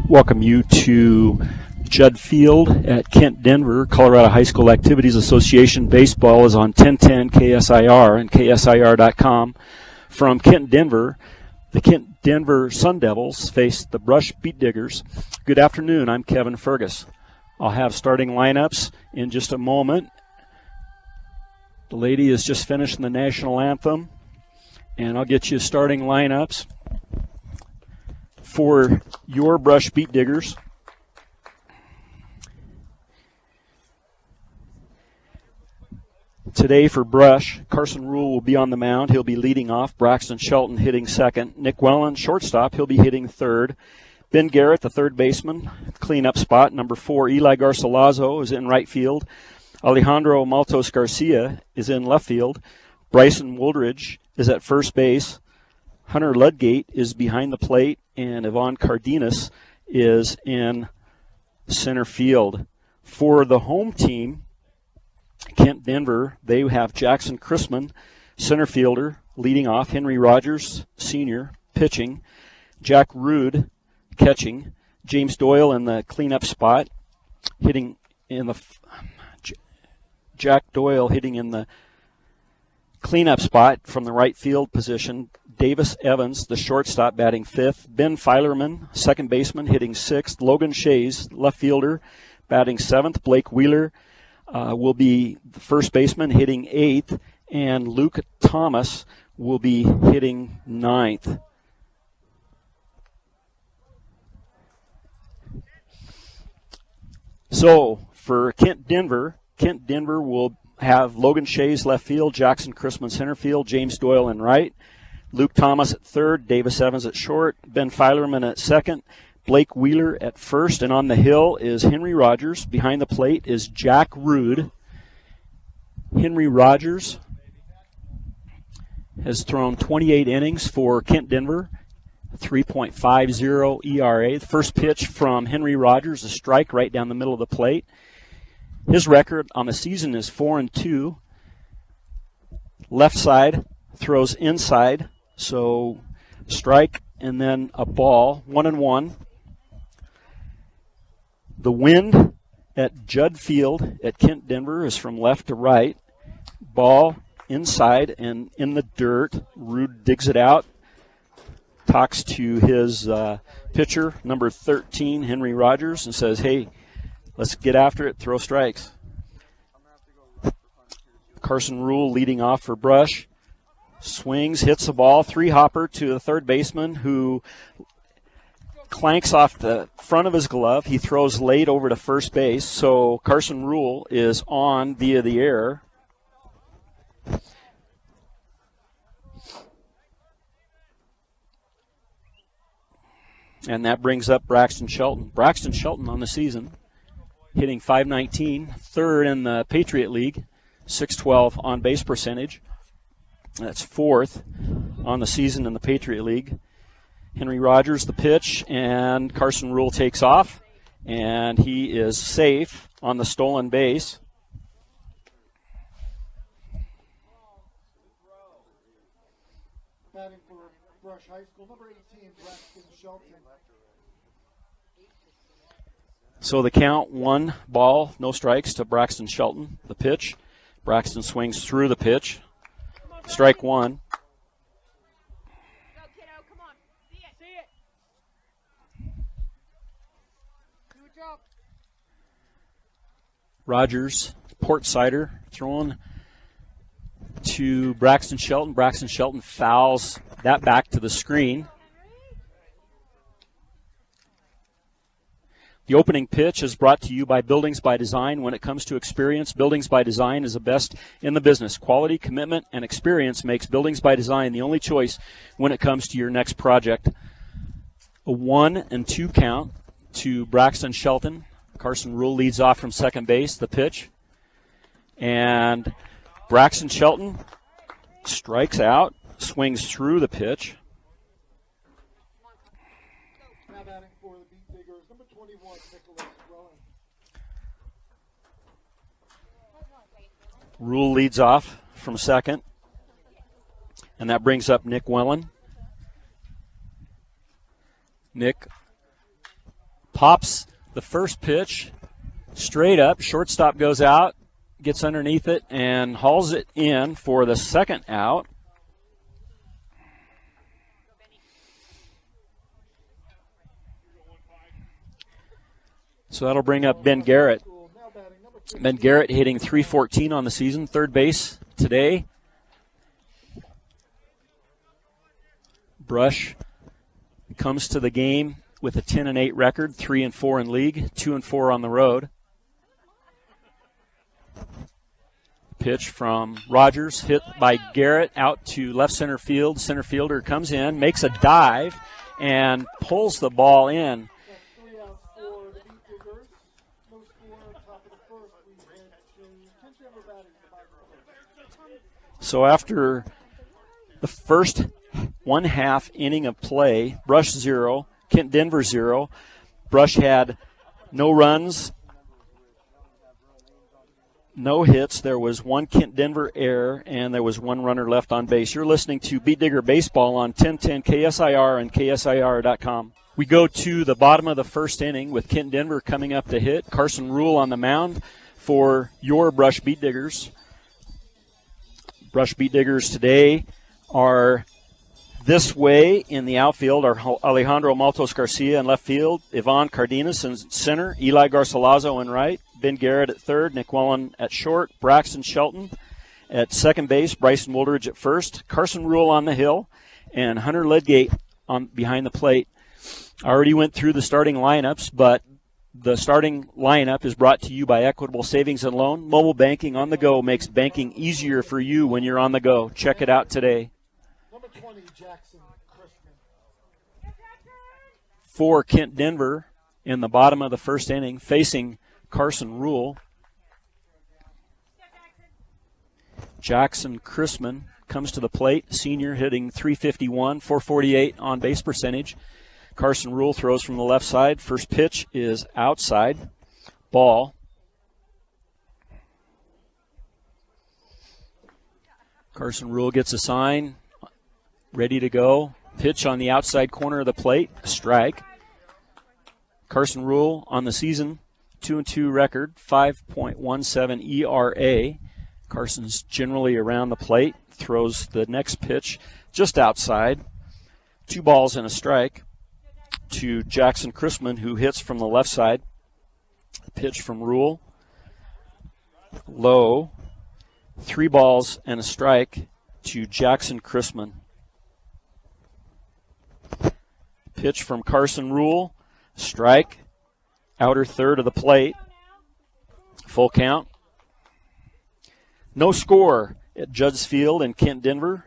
welcome you to Judd Field at Kent Denver. Colorado High School Activities Association baseball is on 1010 KSIR and KSIR.com. From Kent Denver, the Kent Denver Sun Devils face the Brush Beet Diggers. Good afternoon, I'm Kevin Fergus. I'll have starting lineups in just a moment. The lady has just finished the national anthem, and I'll get you starting lineups for your Brush Beet Diggers. Today for Brush, Carson Rule will be on the mound. He'll be leading off. Braxton Shelton hitting second. Nick Wellen, shortstop. He'll be hitting third. Ben Garrett, the third baseman, cleanup spot. Number 4, Eli Garcilazo is in right field. Alejandro Maltos Garcia is in left field. Bryson Woldridge is at first base. Hunter Ludgate is behind the plate. And Yvonne Cardenas is in center field. For the home team, Kent Denver, they have Jackson Chrisman, center fielder, leading off. Henry Rogers, senior, pitching. Jack Rude, catching. James Doyle in the cleanup spot, hitting in the Jack Doyle hitting in the cleanup spot from the right field position. Davis Evans, the shortstop, batting fifth. Ben Filerman, second baseman, hitting sixth. Logan Shays, left fielder, batting seventh. Blake Wheeler will be the first baseman, hitting eighth. And Luke Thomas will be hitting ninth. So for Kent Denver will have Logan Shays left field, Jackson Chrisman center field, James Doyle in right, Luke Thomas at third, Davis Evans at short, Ben Filerman at second, Blake Wheeler at first, and on the hill is Henry Rogers. Behind the plate is Jack Rude. Henry Rogers has thrown 28 innings for Kent Denver, 3.50 ERA. The first pitch from Henry Rogers, a strike right down the middle of the plate. His record on the season is 4-2. Left side throws inside, so strike and then a ball, 1-1. The wind at Judd Field at Kent Denver is from left to right. Ball inside and in the dirt. Rude digs it out. Talks to his pitcher, number 13, Henry Rogers, and says, hey, let's get after it, throw strikes. Carson Rule leading off for Brush. Swings, hits the ball, three-hopper to the third baseman who clanks off the front of his glove. He throws late over to first base, so Carson Rule is on via the air. And that brings up Braxton Shelton. Braxton Shelton on the season, hitting .519, third in the Patriot League, .612 on base percentage. That's fourth on the season in the Patriot League. Henry Rogers the pitch, and Carson Rule takes off, and he is safe on the stolen base. Batting for Brush High School, number 18, Braxton Shelton. So the count, 1 ball, no strikes to Braxton Shelton. The pitch. Braxton swings through the pitch. Strike 1. Go, kiddo, come on. See it. Good job. Rogers, port sider, thrown to Braxton Shelton. Braxton Shelton fouls that back to the screen. The opening pitch is brought to you by Buildings by Design. When it comes to experience, Buildings by Design is the best in the business. Quality, commitment, and experience makes Buildings by Design the only choice when it comes to your next project. A 1-2 count to Braxton Shelton. Carson Rule leads off from second base, the pitch. And Braxton Shelton strikes out, swings through the pitch. Now batting for the Beet Diggers, number 21, Nicholas Wellen. Rule leads off from second. And that brings up Nick Wellen. Nick Pops the first pitch straight up. Shortstop goes out, gets underneath it, and hauls it in for the second out. So that'll bring up Ben Garrett. Ben Garrett hitting .314 on the season, third base today. Brush comes to the game with a 10-8 record, 3-4 in league, 2-4 on the road. Pitch from Rogers, hit by Garrett out to left center field. Center fielder comes in, makes a dive, and pulls the ball in. That's 3 outs for the Beat Diggers. No score, top of the first. We head to Kent Denver batting in the bottom of the first. So after the first 1/2 inning of play, Brush 0, Kent Denver 0. Brush had no runs, no hits. There was one Kent Denver error, and there was one runner left on base. You're listening to Beat Digger Baseball on 1010 KSIR and KSIR.com. We go to the bottom of the first inning with Kent Denver coming up to hit. Carson Rule on the mound for your Brush Beat Diggers. Brush Beat Diggers today are this way in the outfield are Alejandro Maltos Garcia in left field, Ivan Cardenas in center, Eli Garcilaso in right, Ben Garrett at third, Nick Wellen at short, Braxton Shelton at second base, Bryson Woolridge at first, Carson Rule on the hill, and Hunter Ledgate on behind the plate. I already went through the starting lineups, but the starting lineup is brought to you by Equitable Savings and Loan. Mobile banking on the go makes banking easier for you when you're on the go. Check it out today. Number 20, Jackson Crispin. For Kent Denver in the bottom of the first inning, facing Carson Rule. Jackson Crispin comes to the plate, senior, hitting .351, .448 on base percentage. Carson Rule throws from the left side. First pitch is outside. Ball. Carson Rule gets a sign. Ready to go. Pitch on the outside corner of the plate. A strike. Carson Rule on the season, 2-2 record, 5.17 ERA. Carson's generally around the plate. Throws the next pitch just outside. 2 balls and a strike to Jackson Crispin, who hits from the left side. Pitch from Rule. Low. 3 balls and a strike to Jackson Crispin. Pitch from Carson Rule. Strike. Outer third of the plate. Full count. No score at Judd's Field in Kent Denver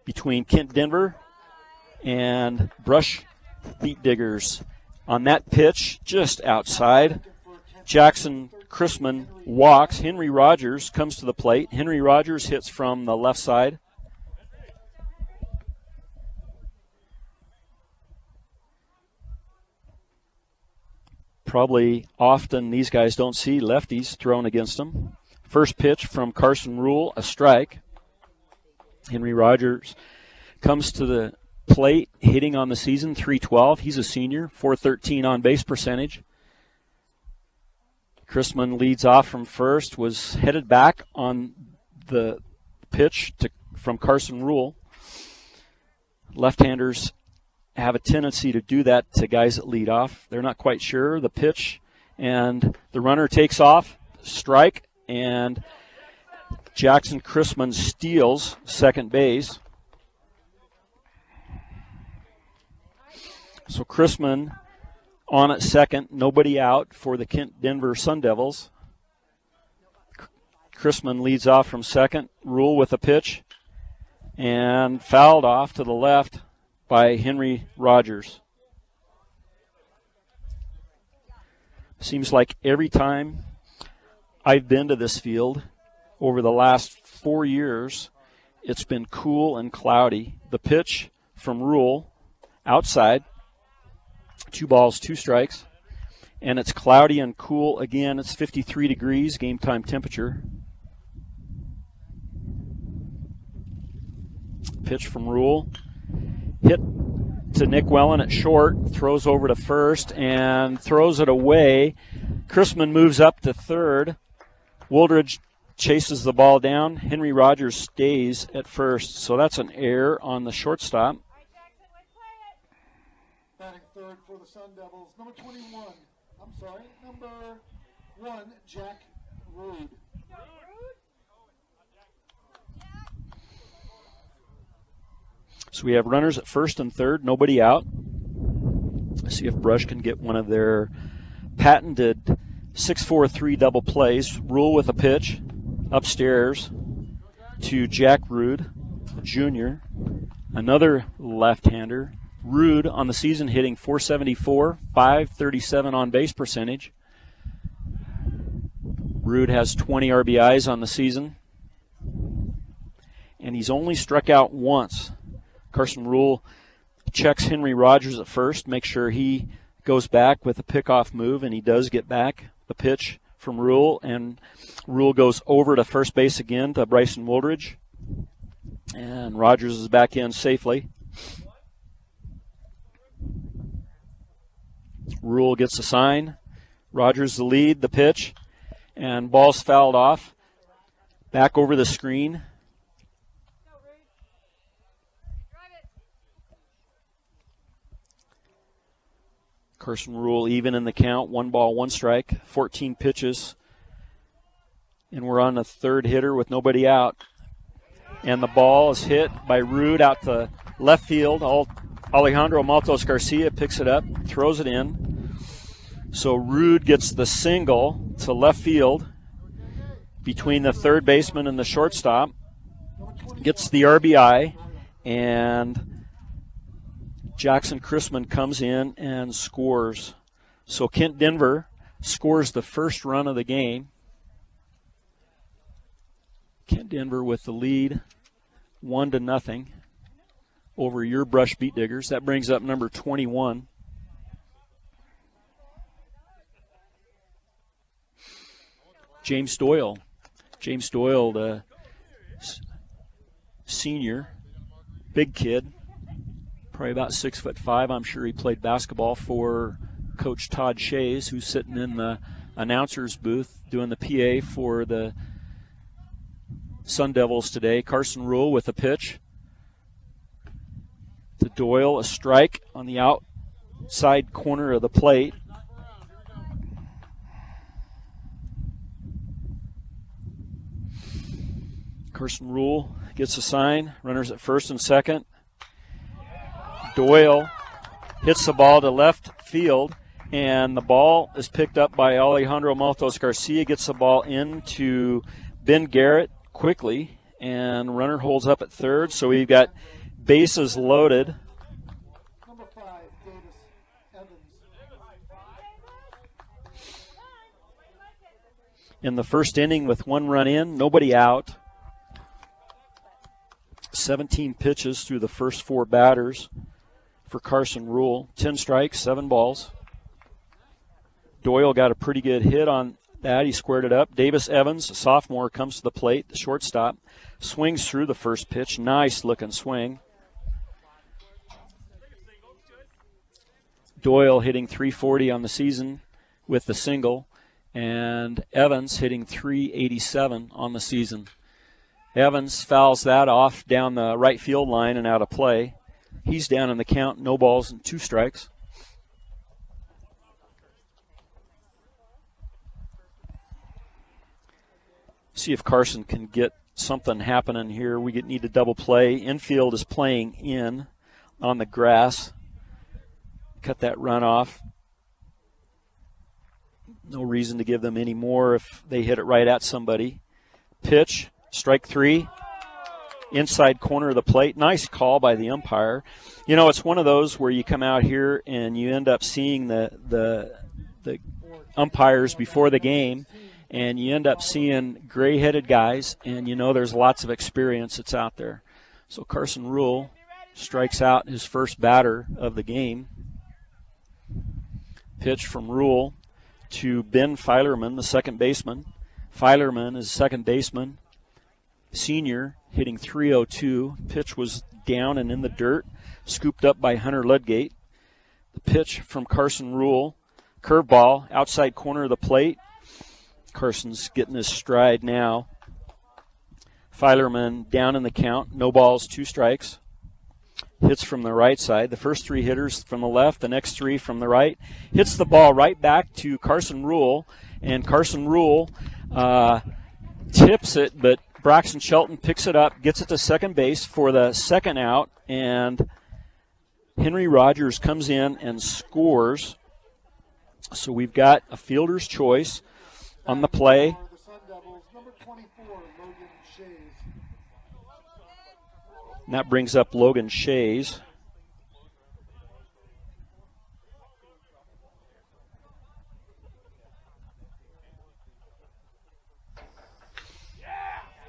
between Kent Denver and Brush Beat Diggers. On that pitch, just outside, Jackson Crispin walks. Henry Rogers comes to the plate. Henry Rogers hits from the left side. Probably often these guys don't see lefties thrown against them. First pitch from Carson Rule, a strike. Henry Rogers comes to the plate, hitting on the season, .312. He's a senior, .413 on base percentage. Crispin leads off from first, was headed back on the pitch from Carson Rule. Left-handers have a tendency to do that to guys that lead off. They're not quite sure. The pitch, and the runner takes off, strike, and Jackson Crispin steals second base. So Crispin on at second, nobody out for the Kent Denver Sun Devils. Crispin leads off from second. Rule with a pitch, and fouled off to the left by Henry Rogers. Seems like every time I've been to this field over the last 4 years, it's been cool and cloudy. The pitch from Rule, outside, 2 balls, 2 strikes, and it's cloudy and cool again. It's 53 degrees, game time temperature. Pitch from Rule, hit to Nick Wellen at short, throws over to first and throws it away. Chrisman moves up to third. Wooldridge chases the ball down. Henry Rogers stays at first. So that's an error on the shortstop. Batting third for the Sun Devils, number 1, Jack Rude. So we have runners at first and third, nobody out. Let's see if Brush can get one of their patented 6-4-3 double plays. Rule with a pitch upstairs to Jack Rude, Jr., another left-hander. Rude on the season hitting .474, .537 on base percentage. Rude has 20 RBIs on the season, and he's only struck out once. Carson Rule checks Henry Rogers at first, make sure he goes back with a pickoff move, and he does get back the pitch from Rule, and Rule goes over to first base again to Bryson Wooldridge, and Rogers is back in safely. Rule gets a sign. Rogers the lead, the pitch, and ball's fouled off. Back over the screen. Carson Rule even in the count, 1 ball, 1 strike, 14 pitches. And we're on the third hitter with nobody out. And the ball is hit by Rude out to left field. Alejandro Maltos Garcia picks it up, throws it in. So Rude gets the single to left field between the third baseman and the shortstop, gets the RBI, and Jackson Chrisman comes in and scores. So Kent Denver scores the first run of the game. Kent Denver with the lead, 1-0 over your Brush Beat Diggers. That brings up number 21. James Doyle. James Doyle, the senior, big kid, probably about 6'5". I'm sure he played basketball for Coach Todd Shays, who's sitting in the announcer's booth doing the PA for the Sun Devils today. Carson Rule with a pitch to Doyle, a strike on the outside corner of the plate. Carson Rule gets a sign. Runners at first and second. Doyle hits the ball to left field, and the ball is picked up by Alejandro Maltos Garcia. Gets the ball into Ben Garrett quickly, and runner holds up at third. So we've got bases loaded. Number 5, Davis Evans. In the first inning with 1 run in, nobody out. 17 pitches through the first 4 batters for Carson Rule. 10 strikes, 7 balls. Doyle got a pretty good hit on that. He squared it up. Davis Evans, a sophomore, comes to the plate, the shortstop. Swings through the first pitch. Nice looking swing. Doyle hitting .340 on the season with the single, and Evans hitting .387 on the season. Evans fouls that off down the right field line and out of play. He's down in the count, no balls and 2 strikes. See if Carson can get something happening here. We need a double play. Infield is playing in on the grass. Cut that run off. No reason to give them any more if they hit it right at somebody. Pitch, strike 3. Inside corner of the plate. Nice call by the umpire. You know, it's one of those where you come out here and you end up seeing the umpires before the game, and you end up seeing gray-headed guys, and you know there's lots of experience that's out there. So Carson Rule strikes out his first batter of the game. Pitch from Rule to Ben Filerman, the second baseman. Filerman is second baseman, senior, hitting .302. Pitch was down and in the dirt, scooped up by Hunter Ludgate. The pitch from Carson Rule, curveball, outside corner of the plate. Carson's getting his stride now. Filerman down in the count, no balls, 2 strikes. Hits from the right side. The first 3 hitters from the left, the next 3 from the right. Hits the ball right back to Carson Rule, and Carson Rule tips it, but Braxton Shelton picks it up, gets it to second base for the second out, and Henry Rogers comes in and scores. So we've got a fielder's choice on the play. The Sun Devils, number 24, Logan Shays. And that brings up Logan Shays.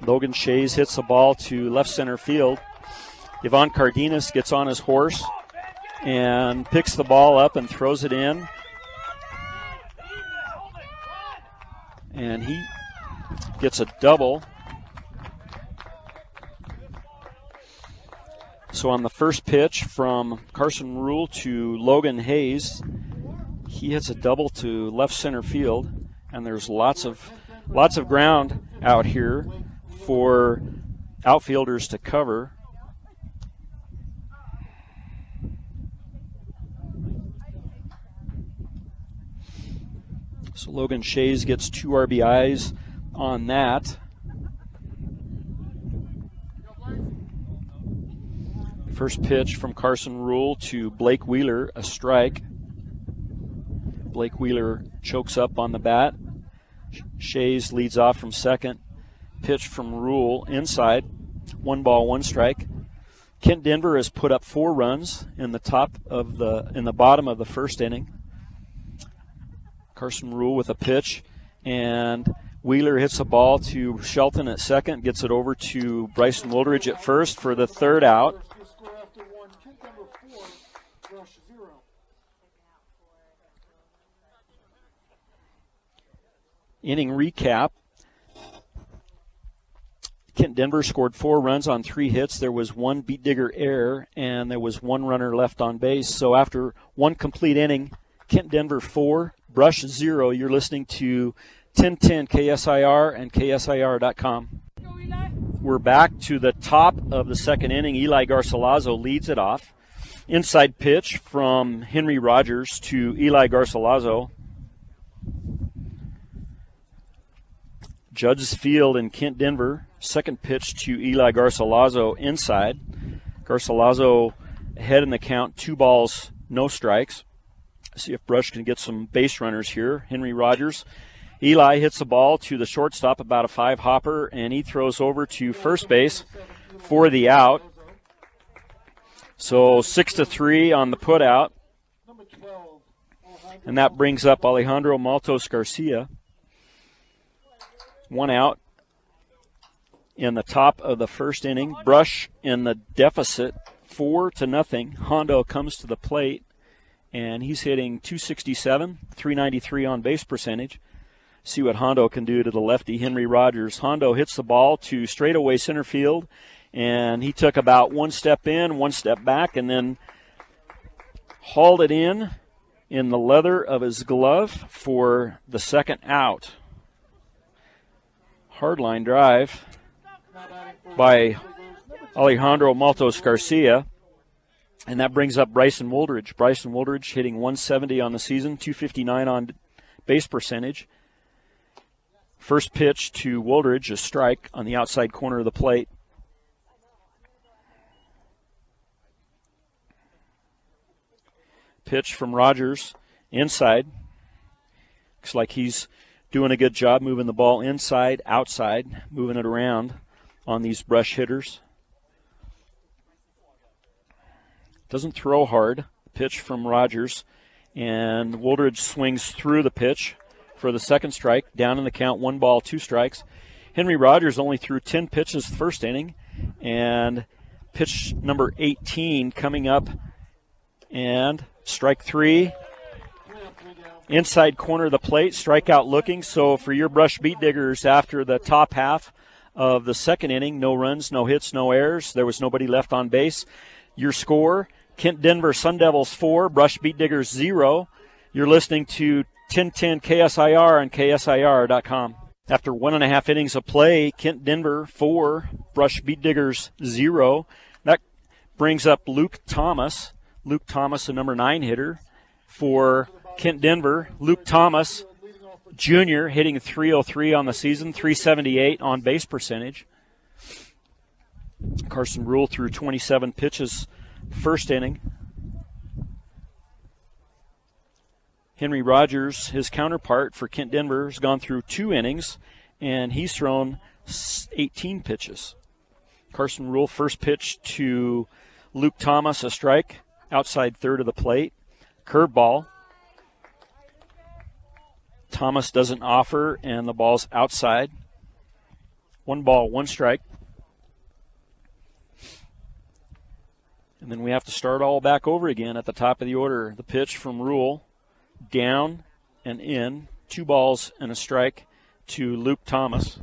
Logan Shays hits the ball to left center field. Ivan Cardenas gets on his horse and picks the ball up and throws it in. And he gets a double. So on the first pitch from Carson Rule to Logan Hayes, he hits a double to left center field, and there's lots of ground out here for outfielders to cover. So Logan Shays gets 2 RBIs on that. First pitch from Carson Rule to Blake Wheeler, a strike. Blake Wheeler chokes up on the bat. Shays leads off from second. Pitch from Rule inside. 1 ball, 1 strike. Kent Denver has put up 4 runs in the bottom of the first inning. Carson Rule with a pitch, and Wheeler hits a ball to Shelton at second, gets it over to Bryson Wooldridge at first for the third out. Inning recap. Kent Denver scored 4 runs on 3 hits. There was 1 beat digger error, and there was 1 runner left on base. So after 1 complete inning, Kent Denver 4, Brush 0. You're listening to 1010 KSIR and KSIR.com. We're back to the top of the second inning. Eli Garcilaso leads it off. Inside pitch from Henry Rogers to Eli Garcilaso. Judges Field in Kent Denver. Second pitch to Eli Garcilaso inside. Garcilaso ahead in the count, 2 balls, no strikes. See if Brush can get some base runners here. Henry Rogers. Eli hits the ball to the shortstop, about a 5-hopper, and he throws over to first base for the out. So 6-3 on the put out. And that brings up Alejandro Maltos Garcia. 1 out in the top of the first inning. Brush in the deficit, 4-0. Hondo comes to the plate, and he's hitting .267, .393 on base percentage. See what Hondo can do to the lefty, Henry Rogers. Hondo hits the ball to straightaway center field, and he took about 1 step in, 1 step back, and then hauled it in the leather of his glove for the second out. Hardline drive by Alejandro Maltos Garcia. And that brings up Bryson Wooldridge. Bryson Wooldridge hitting .170 on the season, .259 on base percentage. First pitch to Wooldridge, a strike on the outside corner of the plate. Pitch from Rogers, inside. Looks like he's doing a good job moving the ball inside, outside, moving it around on these Brush hitters. Doesn't throw hard. Pitch from Rogers, and Wooldridge swings through the pitch for the second strike. Down in the count, 1 ball, 2 strikes. Henry Rogers only threw 10 pitches the first inning, and pitch number 18 coming up, and strike 3. Inside corner of the plate, strikeout looking. So for your Brush beat diggers, after the top half of the second inning. No runs, no hits, no errors. There was nobody left on base. Your score, Kent Denver Sun Devils 4, Brush Beet Diggers 0. You're listening to 1010 KSIR and KSIR.com. After 1.5 innings of play, Kent Denver 4, Brush Beet Diggers 0. That brings up Luke Thomas. Luke Thomas, the number 9 hitter for Kent Denver. Luke Thomas, Jr., hitting .303 on the season, .378 on base percentage. Carson Rule threw 27 pitches first inning. Henry Rogers, his counterpart for Kent Denver, has gone through 2 innings, and he's thrown 18 pitches. Carson Rule, first pitch to Luke Thomas, a strike, outside third of the plate. Curveball. Thomas doesn't offer, and the ball's outside. 1 ball, 1 strike. And then we have to start all back over again at the top of the order. The pitch from Rule, down and in. 2 balls and a strike to Luke Thomas.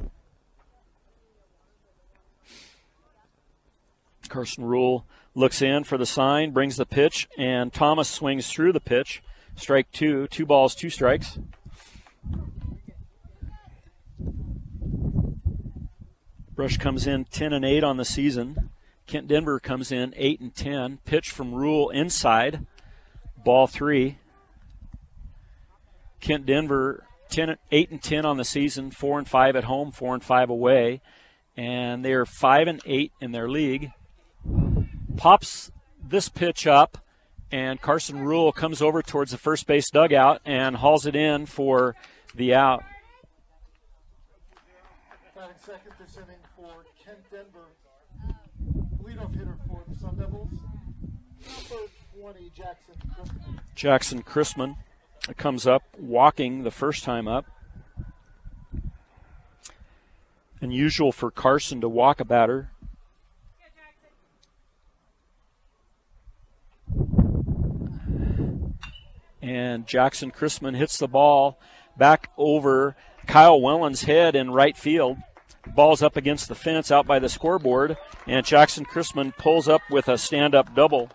Carson Rule looks in for the sign, brings the pitch, and Thomas swings through the pitch. Strike 2, 2 balls, 2 strikes. Brush comes in 10-8 on the season. Kent Denver comes in 8-10. Pitch from Rule inside. Ball 3. Kent Denver 8-10 on the season, 4-5 at home, 4-5 away, and they are 5-8 in their league. Pops this pitch up, and Carson Rule comes over towards the first base dugout and hauls it in for the out. Batting second this inning for Kent Denver. Leadoff hitter for the Sun Devils, number 20, Jackson Christman. Jackson Christman comes up walking the first time up. Unusual for Carson to walk a batter. And Jackson Christman hits the ball back over Kyle Wellen's head in right field. Ball's up against the fence out by the scoreboard, and Jackson Christman pulls up with a stand-up double.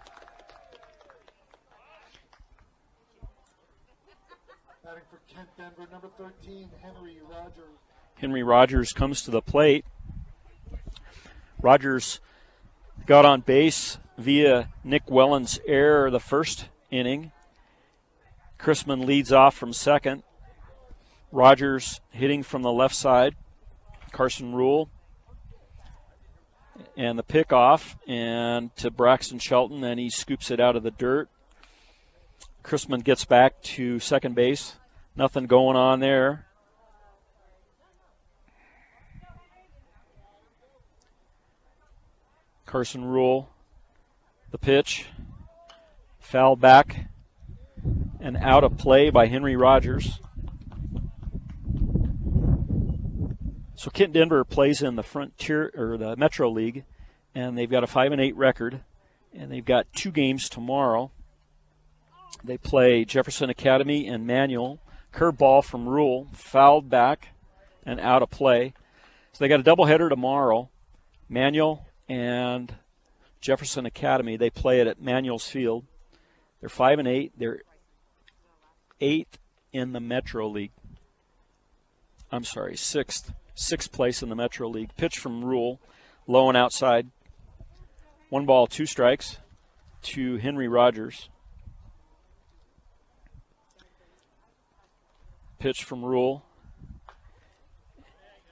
Batting for Kent Denver, number 13, Henry Rogers. Henry Rogers comes to the plate. Rogers got on base via Nick Wellen's error the first inning. Christman leads off from second. Rogers hitting from the left side. Carson Rule. And the pickoff and to Braxton Shelton, and he scoops it out of the dirt. Christman gets back to second base. Nothing going on there. Carson Rule. The pitch. Foul back and out of play by Henry Rogers. So Kent Denver plays in the Frontier or the Metro League, and they've got a 5-8 record, and they've got 2 games tomorrow. They play Jefferson Academy and Manual. Curveball from Rule, fouled back and out of play. So they got a doubleheader tomorrow. Manual and Jefferson Academy. They play it at Manual's Field. They're 5-8. They're 8th in the Metro League. I'm sorry, 6th place in the Metro League. Pitch from Rule, low and outside. 1 ball, 2 strikes to Henry Rogers. Pitch from Rule,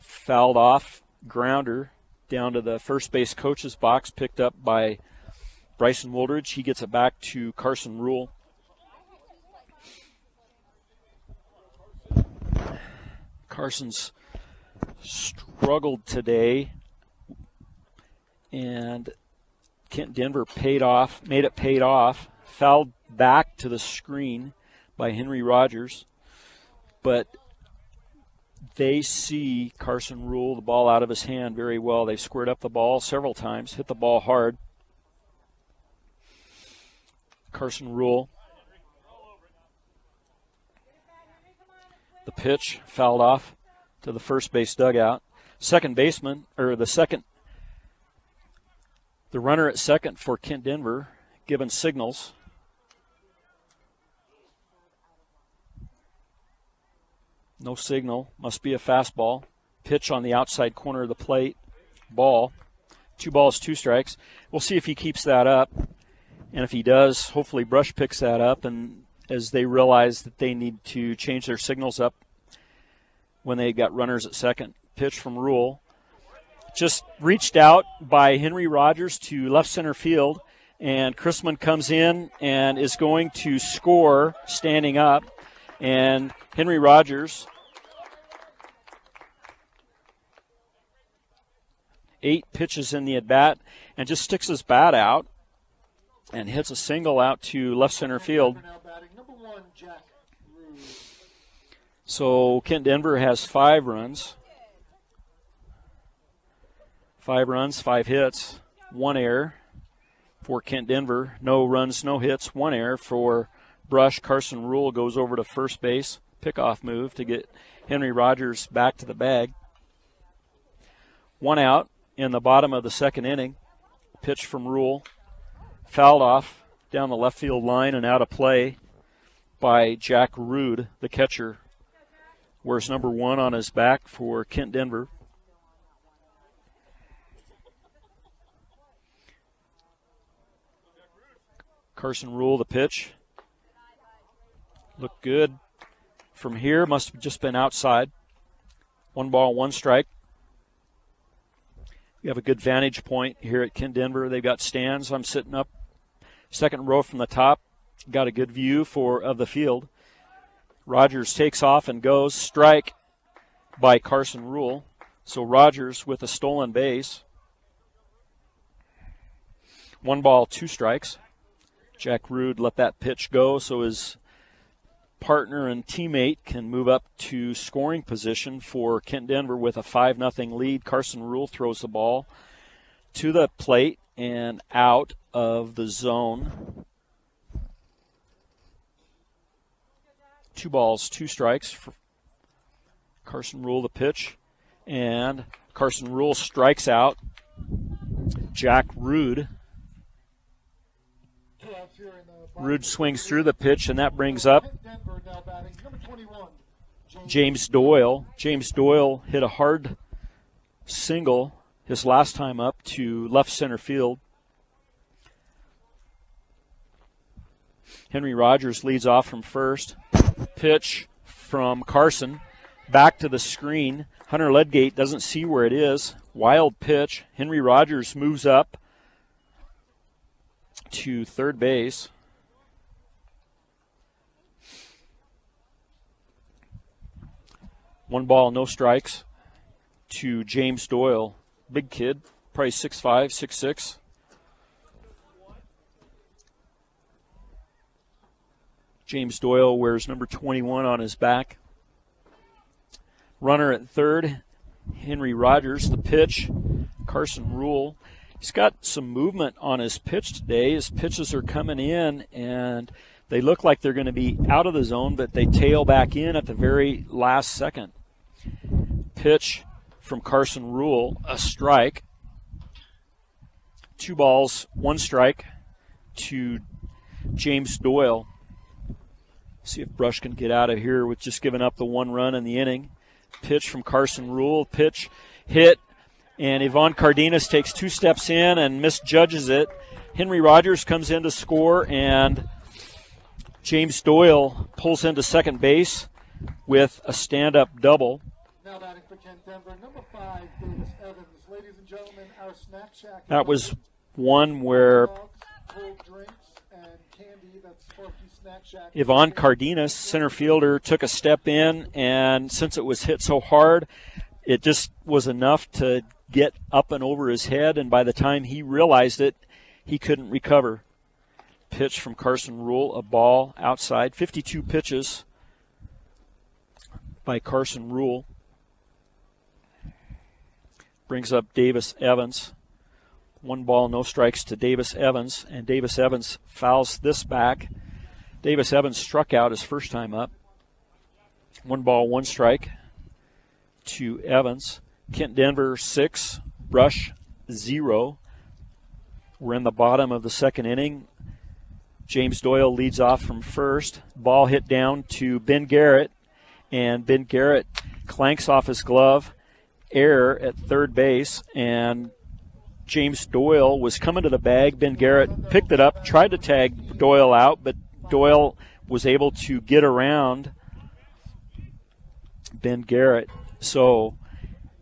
fouled off, grounder down to the first base coach's box, picked up by Bryson Woldridge. He gets it back to Carson Rule. Carson's struggled today, and Kent Denver made it paid off, fouled back to the screen by Henry Rogers, but they see Carson Rule the ball out of his hand very well. They squared up the ball several times, hit the ball hard. Carson Rule. The pitch fouled off to the first base dugout. second baseman, or the runner at second for Kent Denver, giving signals. No signal. Must be a fastball. Pitch on the outside corner of the plate. Ball. 2 balls, 2 strikes. We'll see if he keeps that up. And if he does, hopefully Brush picks that up. And as they realize that they need to change their signals up when they got runners at second. Pitch from Rule. Just reached out by Henry Rogers to left center field. And Chrisman comes in and is going to score standing up. And Henry Rogers, 8 pitches in the at-bat, and just sticks his bat out and hits a single out to left center field. Number 1, Jack Rude. So Kent Denver has 5 runs. 5 runs, 5 hits, 1 error for Kent Denver. No runs, no hits, 1 error for Brush. Carson Rule goes over to first base. Pickoff move to get Henry Rogers back to the bag. 1 out in the bottom of the second inning. Pitch from Rule. Fouled off down the left field line and out of play by Jack Rude, the catcher. Wears number 1 on his back for Kent Denver. Carson Rule, the pitch. Looked good. From here, must have just been outside. 1 ball, 1 strike. We have a good vantage point here at Kent Denver. They've got stands. I'm sitting up second row from the top. Got a good view of the field. Rogers takes off and goes. Strike by Carson Rule. So Rogers with a stolen base. 1 ball, 2 strikes. Jack Rude let that pitch go so his partner and teammate can move up to scoring position for Kent Denver with a 5-0 lead. Carson Rule throws the ball to the plate and out of the zone. 2 balls, 2 strikes for Carson Rule, the pitch. And Carson Rule strikes out Jack Rude. Rude swings through the pitch, and that brings up James Doyle. James Doyle hit a hard single his last time up to left center field. Henry Rogers leads off from first. Pitch from Carson. Back to the screen. Hunter Ledgate doesn't see where it is. Wild pitch. Henry Rogers moves up to third base. One ball, no strikes to James Doyle. Big kid, probably 6'5", 6'6". James Doyle wears number 21 on his back. Runner at third, Henry Rogers. The pitch, Carson Rule. He's got some movement on his pitch today. His pitches are coming in, and they look like they're going to be out of the zone, but they tail back in at the very last second. Pitch from Carson Rule, a strike. 2 balls, 1 strike to James Doyle. See if Brush can get out of here with just giving up the 1 run in the inning. Pitch from Carson Rule, pitch hit, and Ivan Cardenas takes 2 steps in and misjudges it. Henry Rogers comes in to score, and James Doyle pulls into second base with a stand-up double. Now batting for Kent Denver, number 5, Davis Evans. Ladies and gentlemen, our snack shack. That was one where cold drinks and candy. That's Sparky Snack Shack. Ivan Cardenas, center fielder, took a step in, and since it was hit so hard, it just was enough to get up and over his head, and by the time he realized it, he couldn't recover. Pitch from Carson Rule, a ball outside. 52 pitches by Carson Rule. Brings up Davis Evans. 1 ball, no strikes to Davis Evans, and Davis Evans fouls this back. Davis Evans struck out his first time up. 1 ball, 1 strike to Evans. Kent Denver 6, Brush 0. We're in the bottom of the second inning. James Doyle leads off from first. Ball hit down to Ben Garrett, and Ben Garrett clanks off his glove. Error at third base, and James Doyle was coming to the bag. Ben Garrett picked it up, tried to tag Doyle out, but Doyle was able to get around Ben Garrett. So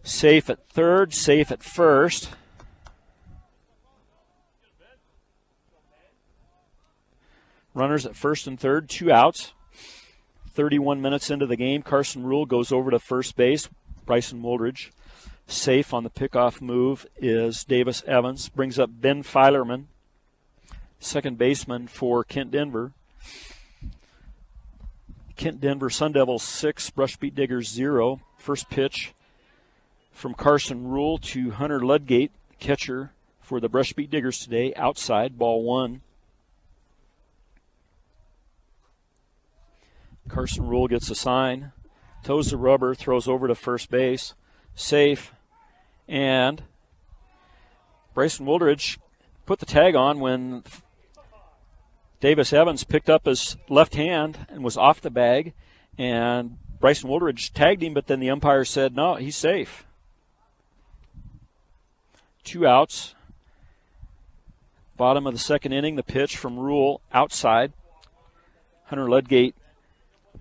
safe at third, safe at first. Runners at first and third, 2 outs. 31 minutes into the game, Carson Rule goes over to first base. Bryson Wooldridge safe on the pickoff move is Davis Evans. Brings up Ben Filerman, second baseman for Kent Denver. Kent Denver Sun Devils 6, Brush Beat Diggers 0. First pitch from Carson Rule to Hunter Ludgate, catcher for the Brush Beat Diggers today. Outside, ball 1. Carson Rule gets a sign, toes the rubber, throws over to first base. Safe. And Bryson Wooldridge put the tag on when Davis Evans picked up his left hand and was off the bag. And Bryson Wooldridge tagged him, but then the umpire said, no, he's safe. 2 outs. Bottom of the second inning, the pitch from Rule outside. Hunter Ludgate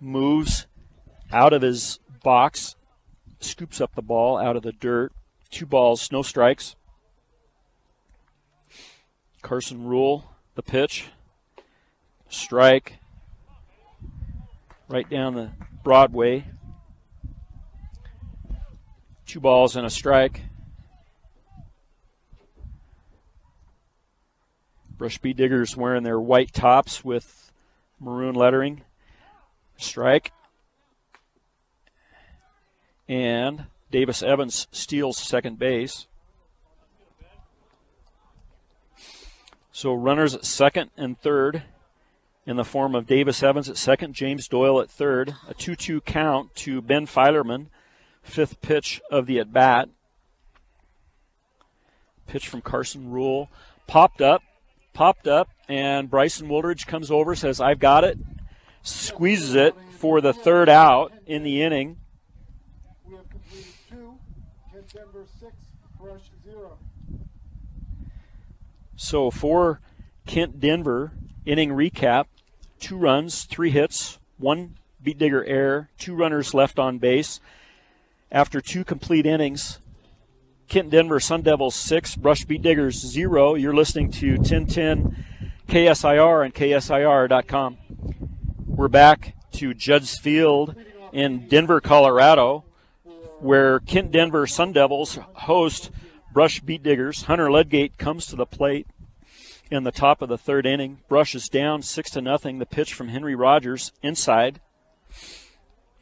moves out of his box, scoops up the ball out of the dirt. 2 balls, no strikes. Carson Rule, the pitch. Strike. Right down the Broadway. 2 balls and a strike. Brush Beat Diggers wearing their white tops with maroon lettering. Strike. And Davis Evans steals second base. So runners at second and third in the form of Davis Evans at second, James Doyle at third. A 2-2 count to Ben Filerman, fifth pitch of the at-bat. Pitch from Carson Rule. Popped up, and Bryson Wooldridge comes over, says, I've got it. Squeezes it for the third out in the inning. We have completed 2, Kent Denver 6, Brush 0. So for Kent Denver, inning recap, 2 runs, 3 hits, 1 Beat Digger error, 2 runners left on base. After 2 complete innings, Kent Denver Sun Devils 6, Brush Beat Diggers 0. You're listening to 1010 KSIR and KSIR.com. We're back to Judd's Field in Denver, Colorado, where Kent Denver Sun Devils host Brush Beat Diggers. Hunter Ludgate comes to the plate in the top of the third inning. Brush is down 6-0. The pitch from Henry Rogers inside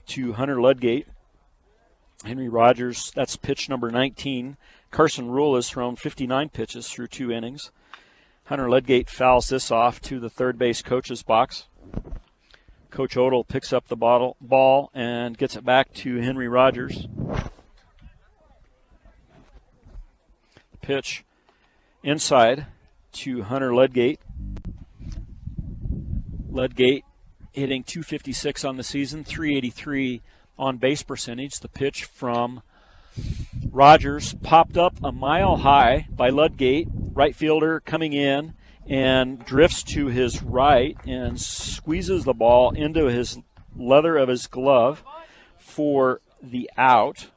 to Hunter Ludgate. Henry Rogers, that's pitch number 19. Carson Rule has thrown 59 pitches through 2 innings. Hunter Ludgate fouls this off to the third base coach's box. Coach Odell picks up the ball and gets it back to Henry Rogers. Pitch inside to Hunter Ludgate. Ludgate hitting .256 on the season, .383 on base percentage. The pitch from Rogers popped up a mile high by Ludgate. Right fielder coming in and drifts to his right and squeezes the ball into his leather of his glove for the out.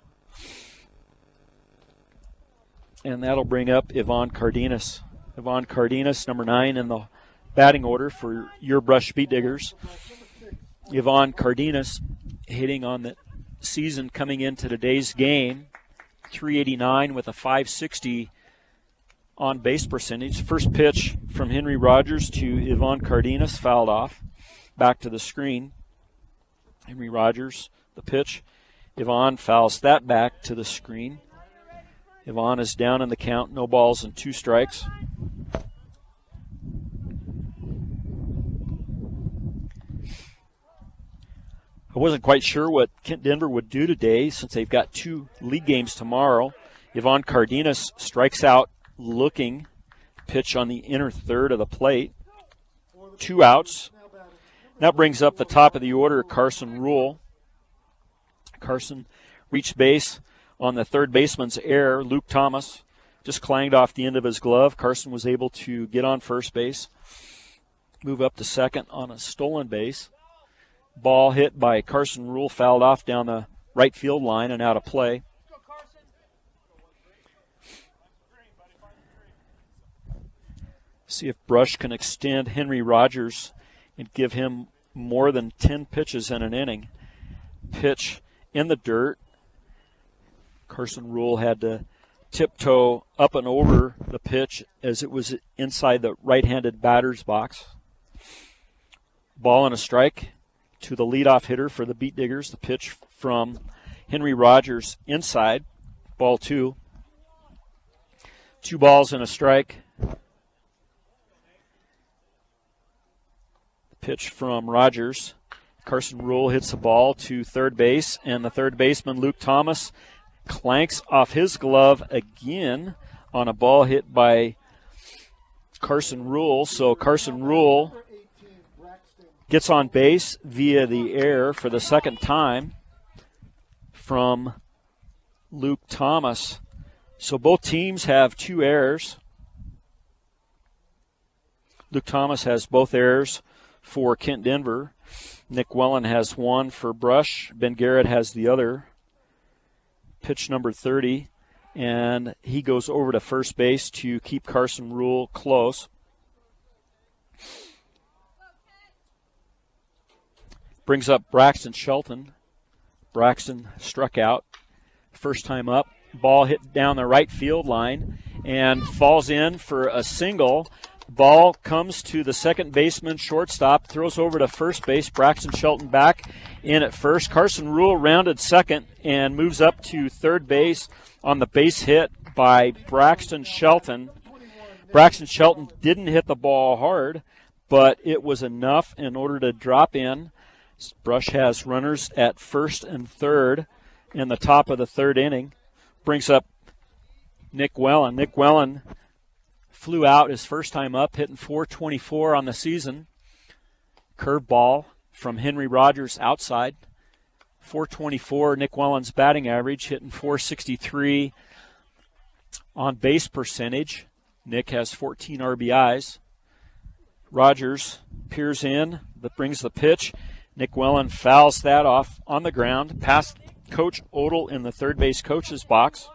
And that'll bring up Ivan Cardenas. Ivan Cardenas, number 9 in the batting order for your Brush Beat Diggers. Ivan Cardenas hitting on the season coming into today's game, .389 with a .560 on base percentage. First pitch from Henry Rogers to Ivan Cardenas, fouled off. Back to the screen. Henry Rogers, the pitch. Ivan fouls that back to the screen. Ivan is down in the count, no balls and 2 strikes. I wasn't quite sure what Kent Denver would do today since they've got 2 league games tomorrow. Yvonne Cardenas strikes out looking. Pitch on the inner third of the plate. 2 outs. That brings up the top of the order, Carson Rule. Carson reached base on the third baseman's error. Luke Thomas just clanged off the end of his glove. Carson was able to get on first base, move up to second on a stolen base. Ball hit by Carson Rule, fouled off down the right field line and out of play. See if Brush can extend Henry Rogers and give him more than 10 pitches in an inning. Pitch in the dirt. Carson Rule had to tiptoe up and over the pitch as it was inside the right-handed batter's box. Ball and a strike to the leadoff hitter for the Beat Diggers. The pitch from Henry Rogers inside. Ball 2. 2 balls and a strike. Pitch from Rogers. Carson Rule hits the ball to third base, and the third baseman, Luke Thomas, clanks off his glove again on a ball hit by Carson Rule. So Carson Rule gets on base via the error for the second time from Luke Thomas. So both teams have 2 errors. Luke Thomas has both errors for Kent Denver. Nick Wellen has 1 for Brush. Ben Garrett has the other. Pitch number 30, and he goes over to first base to keep Carson Rule close. Brings up Braxton Shelton. Braxton struck out. First time up. Ball hit down the right field line and falls in for a single. Ball comes to the second baseman, shortstop, throws over to first base. Braxton Shelton back in at first. Carson Rule rounded second and moves up to third base on the base hit by Braxton Shelton. Braxton Shelton didn't hit the ball hard, but it was enough in order to drop in. Brush has runners at first and third in the top of the third inning. Brings up Nick Wellen. Nick Wellen flew out his first time up, hitting .424 on the season. Curveball from Henry Rogers outside. .424, Nick Wellen's batting average, hitting .463 on base percentage. Nick has 14 RBIs. Rogers peers in, that brings the pitch. Nick Wellen fouls that off on the ground, past Coach Odell in the third base coach's box.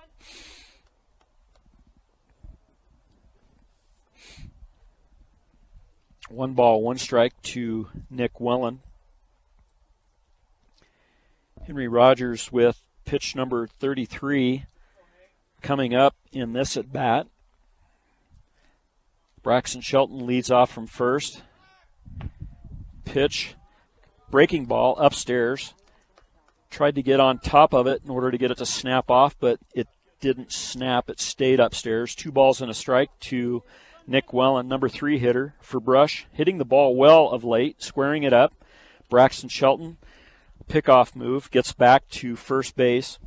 One ball, one strike to Nick Wellen. Henry Rogers with pitch number 33 coming up in this at bat. Braxton Shelton leads off from first. Pitch, breaking ball upstairs. Tried to get on top of it in order to get it to snap off, but it didn't snap. It stayed upstairs. 2 balls and a strike to Nick Wellen, number 3 hitter for Brush. Hitting the ball well of late, squaring it up. Braxton Shelton, pickoff move, gets back to first base.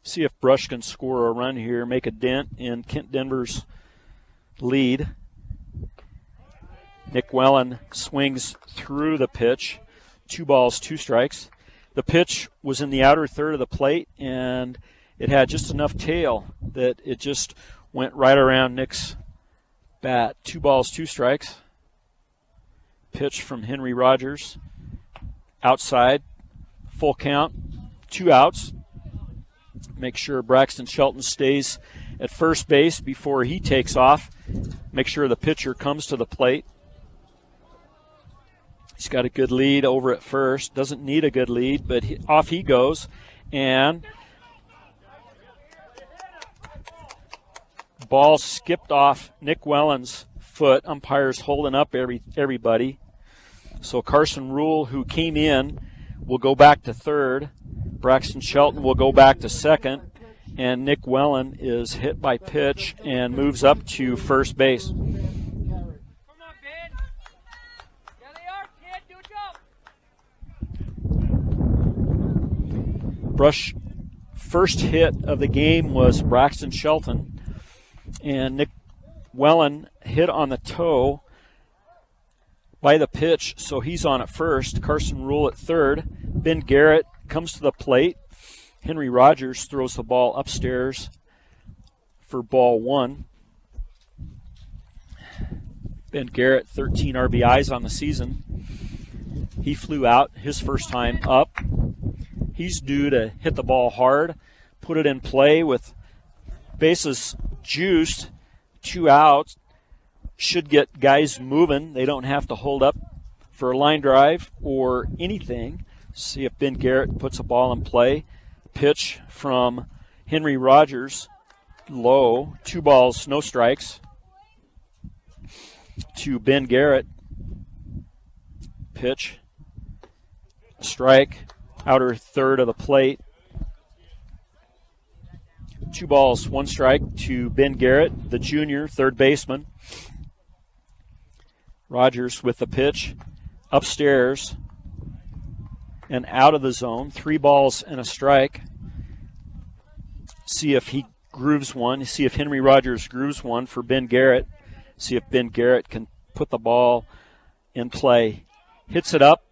See if Brush can score a run here, make a dent in Kent Denver's lead. Nick Wellen swings through the pitch. 2 balls, 2 strikes. The pitch was in the outer third of the plate, and it had just enough tail that it just went right around Nick's bat. 2 balls, 2 strikes. Pitch from Henry Rogers. Outside, full count, 2 outs. Make sure Braxton Shelton stays at first base before he takes off. Make sure the pitcher comes to the plate. He's got a good lead over at first. Doesn't need a good lead, but off he goes. And ball skipped off Nick Wellen's foot. Umpires holding up everybody. So Carson Rule, who came in, will go back to third. Braxton Shelton will go back to second. And Nick Wellen is hit by pitch and moves up to first base. Come on, Ben. Yeah, they are Brush first hit of the game was Braxton Shelton, and Nick Wellen hit on the toe by the pitch, so he's on at first. Carson Rule at third. Ben Garrett comes to the plate. Henry Rogers throws the ball upstairs for ball one. Ben Garrett, 13 RBIs on the season. He flew out his first time up. He's due to hit the ball hard, put it in play with bases juiced, 2 outs. Should get guys moving. They don't have to hold up for a line drive or anything. See if Ben Garrett puts a ball in play. Pitch from Henry Rogers, low, 2 balls, no strikes, to Ben Garrett. Pitch, strike, outer third of the plate. 2 balls, 1 strike to Ben Garrett, the junior third baseman. Rogers with the pitch, upstairs and out of the zone. 3 balls and a strike. See if he grooves one. See if Henry Rogers grooves one for Ben Garrett. See if Ben Garrett can put the ball in play. Hits it up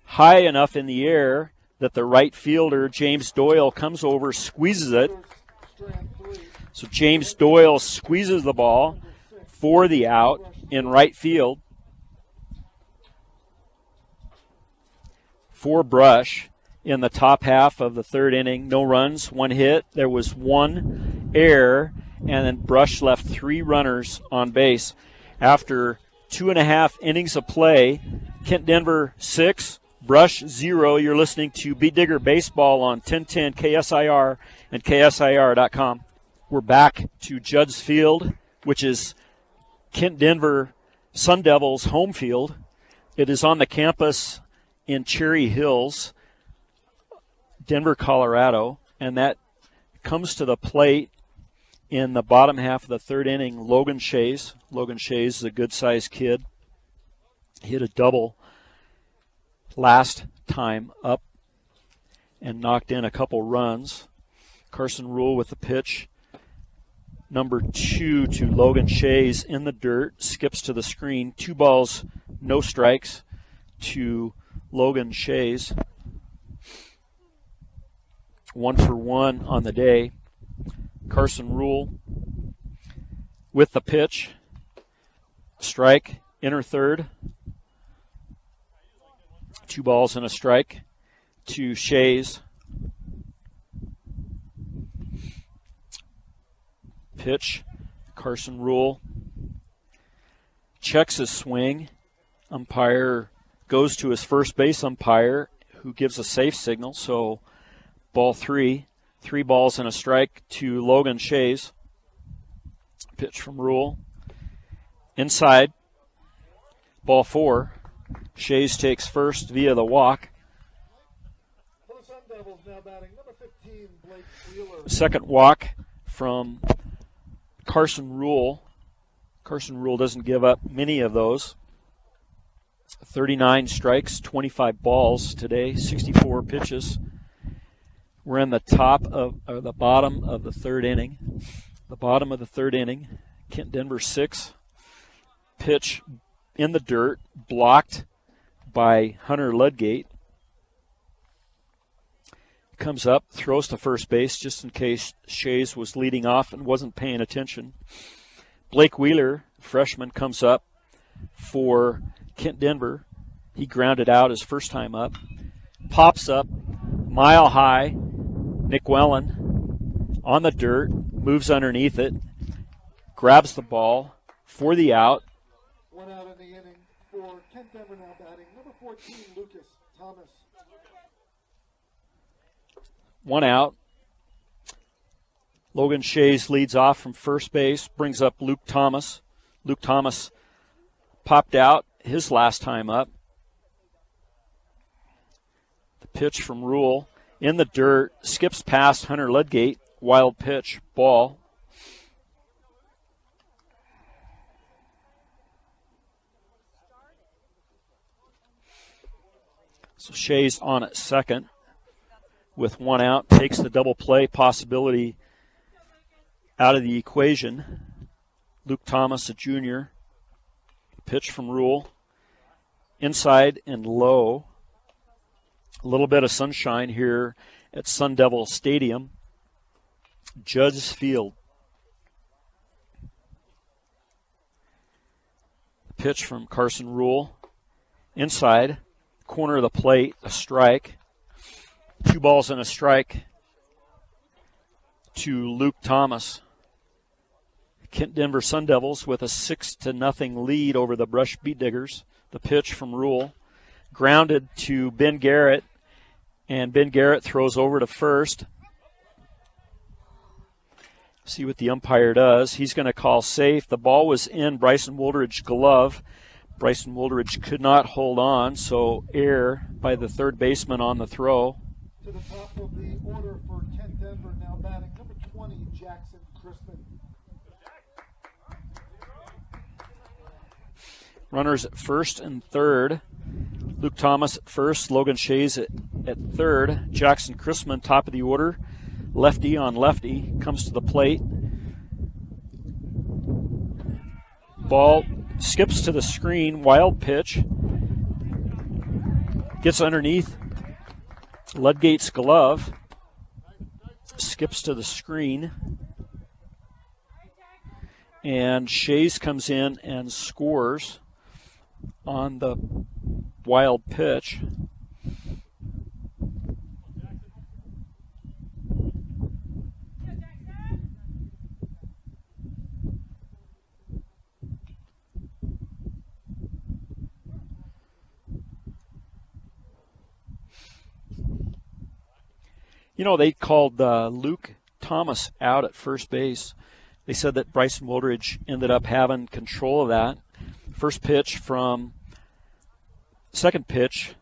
high enough in the air that the right fielder, James Doyle, comes over, squeezes it. So James Doyle squeezes the ball for the out in right field for Brush in the top half of the third inning. No runs, 1 hit. There was 1 error, and then Brush left 3 runners on base. After 2.5 innings of play, Kent Denver 6, Brush 0. You're listening to Beat Digger Baseball on 1010 KSIR and KSIR.com. We're back to Judd's Field, which is Kent Denver Sun Devils' home field. It is on the campus in Cherry Hills, Denver, Colorado, and that comes to the plate in the bottom half of the third inning. Logan Shays. Logan Shays is a good-sized kid. Hit a double last time up and knocked in a couple runs. Carson Rule with the pitch. Number 2 to Logan Shays in the dirt. Skips to the screen. 2 balls, no strikes to Logan Shays. 1 for 1 on the day. Carson Rule with the pitch. Strike, inner third. 2 balls and a strike to Shays. Pitch, Carson Rule checks his swing. Umpire goes to his first base umpire, who gives a safe signal. So ball 3, 3 balls and a strike to Logan Shays. Pitch from Rule. Inside, ball 4. Shays takes first via the walk. For the Sun Devils now batting number 15, Blake Wheeler. Second walk from Carson Rule. Carson Rule doesn't give up many of those. 39 strikes, 25 balls today, 64 pitches. We're in the the bottom of the third inning. The bottom of the third inning. Kent Denver 6. Pitch in the dirt, blocked by Hunter Ludgate. Comes up, throws to first base just in case Shays was leading off and wasn't paying attention. Blake Wheeler, freshman, comes up for Kent Denver. He grounded out his first time up. Pops up, mile high. Nick Wellen on the dirt, moves underneath it, grabs the ball for the out. 1 out in the inning for Kent Denver now batting number 14, Lucas Thomas. 1 out. Logan Shays leads off from first base, brings up Luke Thomas. Luke Thomas popped out his last time up. The pitch from Rule in the dirt, skips past Hunter Ludgate. Wild pitch, ball. So Shays on at second. with 1 out, takes the double play possibility out of the equation. Luke Thomas, a junior. Pitch from Rule. Inside and low. A little bit of sunshine here at Sun Devil Stadium. Judd's Field. Pitch from Carson Rule. Inside, corner of the plate, a strike. 2 balls and a strike to Luke Thomas. Kent Denver Sun Devils with a 6-0 lead over the Brush Beat Diggers. The pitch from Rule. Grounded to Ben Garrett, and Ben Garrett throws over to first. See what the umpire does. He's going to call safe. The ball was in Bryson Woolridge's glove. Bryson Woolridge could not hold on, so error by the third baseman on the throw. To the top of the order for Kent Denver, now batting number 20, Jackson Crispin. Runners at first and third. Luke Thomas at first, Logan Shays at third. Jackson Crispin, top of the order. Lefty on lefty, comes to the plate. Ball skips to the screen, wild pitch. Gets underneath Ludgate's glove. Skips to the screen. And Shays comes in and scores on the wild pitch. You know, they called Luke Thomas out at first base. They said that Bryson Woolridge ended up having control of that. Second pitch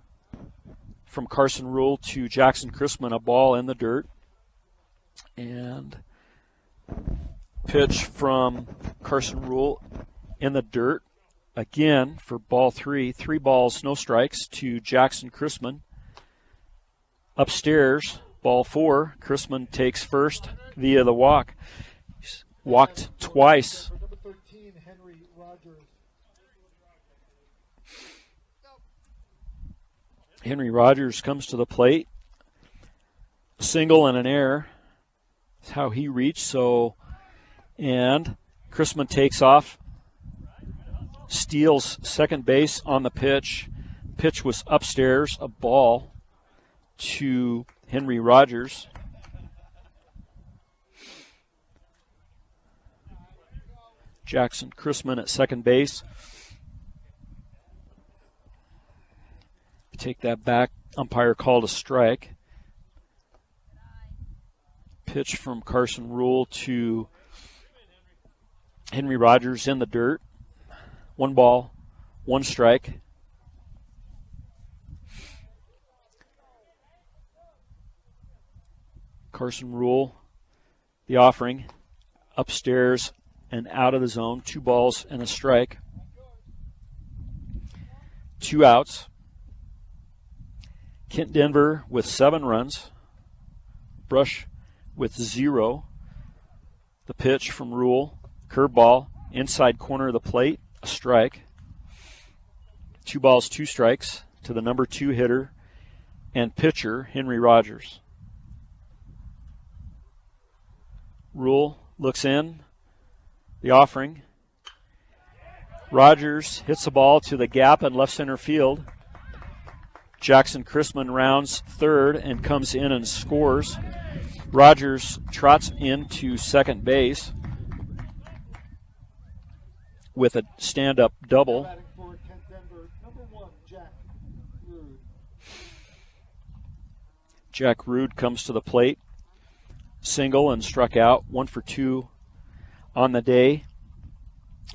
from Carson Rule to Jackson Crispin, a ball in the dirt. And pitch from Carson Rule in the dirt again for ball 3. 3 balls, no strikes to Jackson Crispin. Upstairs, ball 4. Crispin takes first via the walk. He's walked twice. For number 13, Henry Rogers. Henry Rogers comes to the plate. A single and an error. That's how he reached. And Crispin takes off. Steals second base on the pitch. Pitch was upstairs, a ball to Henry Rogers. Jackson Crispin at second base. Take that back. Umpire called a strike. Pitch from Carson Rule to Henry Rogers in the dirt. 1 ball, 1 strike. Carson Rule, the offering, upstairs and out of the zone. 2 balls and a strike. 2 outs. Kent Denver with 7 runs. Brush with 0. The pitch from Rule, curveball, inside corner of the plate, a strike. 2 balls, 2 strikes to the number 2 hitter and pitcher, Henry Rogers. Rule looks in, the offering. Rogers hits the ball to the gap in left center field. Jackson Crispin rounds third and comes in and scores. Rogers trots into second base with a stand-up double. Batting for Kent Denver, number 1, Jack Rude. Jack Rude comes to the plate. Single and struck out. 1 for 2 on the day.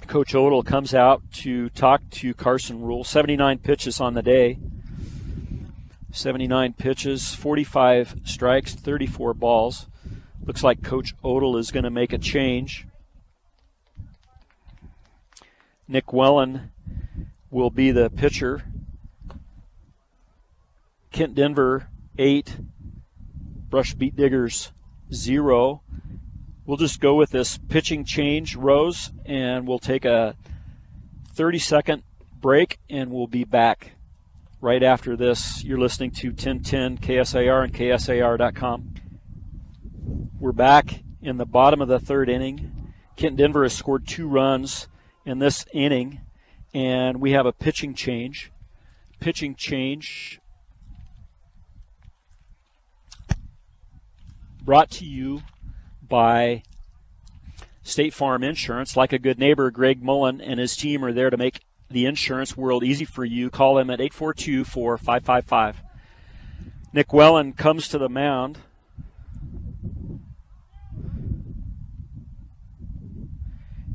Coach Odell comes out to talk to Carson Rule. 79 pitches on the day. 79 pitches, 45 strikes, 34 balls. Looks like Coach Odell is going to make a change. Nick Wellen will be the pitcher. Kent Denver 8, Brush Beet Diggers 0. We'll just go with this pitching change, Rose, and we'll take a 30-second break, and we'll be back right after this. You're listening to 1010 KSAR and KSAR.com. We're back in the bottom of the third inning. Kent Denver has scored 2 runs in this inning, and we have a pitching change. Pitching change brought to you by State Farm Insurance. Like a good neighbor, Greg Mullen and his team are there to make the insurance world easy for you. Call them at 842-4555. Nick Wellen comes to the mound.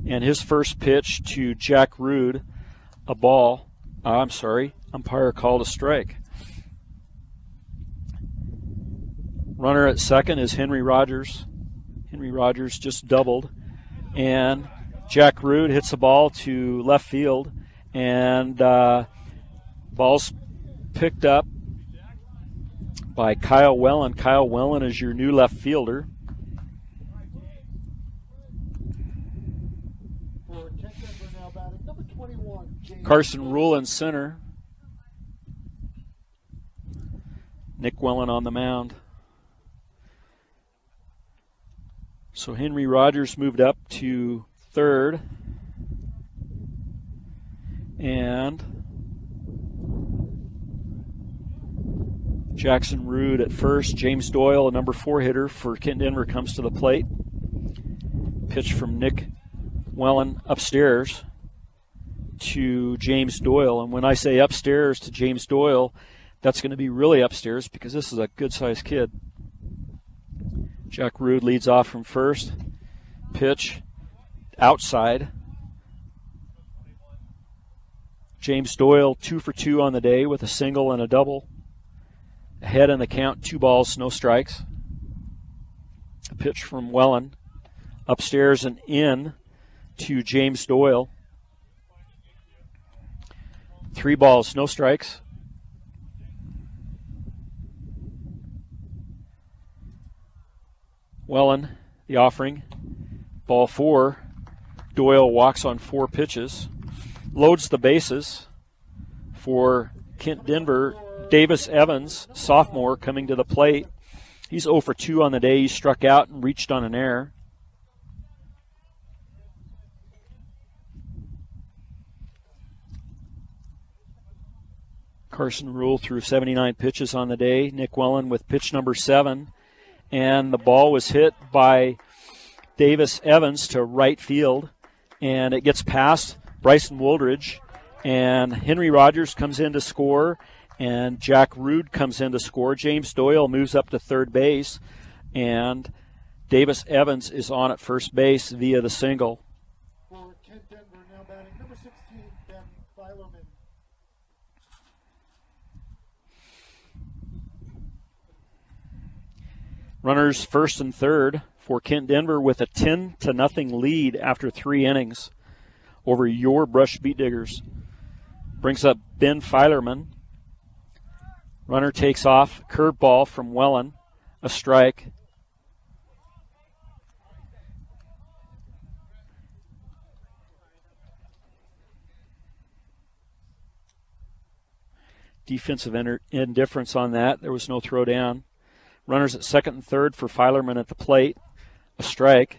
And his first pitch to Jack Rude, a ball. Umpire called a strike. Runner at second is Henry Rogers. Henry Rogers just doubled. And Jack Rude hits the ball to left field. And ball's picked up by Kyle Wellen. Kyle Wellen is your new left fielder. For Kent Denver now batting number 21, James Carson Rule in center. Nick Wellen on the mound. So Henry Rogers moved up to third. And Jackson Rude at first. James Doyle, a number 4 hitter for Kent Denver, comes to the plate. Pitch from Nick Wellen upstairs to James Doyle. And when I say upstairs to James Doyle, that's going to be really upstairs because this is a good-sized kid. Jack Rude leads off from first. Pitch outside. James Doyle 2 for 2 on the day with a single and a double. Ahead in the count, 2 balls, no strikes. A pitch from Wellen upstairs and in to James Doyle. 3 balls, no strikes. Wellen, the offering. Ball 4. Doyle walks on 4 pitches. Loads the bases for Kent Denver. Davis Evans, sophomore, coming to the plate. He's 0 for 2 on the day. He struck out and reached on an error. Carson Rule threw 79 pitches on the day. Nick Wellen with pitch number 7. And the ball was hit by Davis Evans to right field. And it gets past Bryson Wooldridge. And Henry Rogers comes in to score. And Jack Rude comes in to score. James Doyle moves up to third base. And Davis Evans is on at first base via the single. for Kent Denver now batting number 16, Ben Filerman. Runners first and third for Kent Denver with a 10-0 lead after 3 innings over your Brush Beet Diggers. Brings up Ben Filerman. Runner takes off. Curveball from Wellen. A strike. Defensive indifference on that. There was no throw down. Runners at second and third for Filerman at the plate. A strike.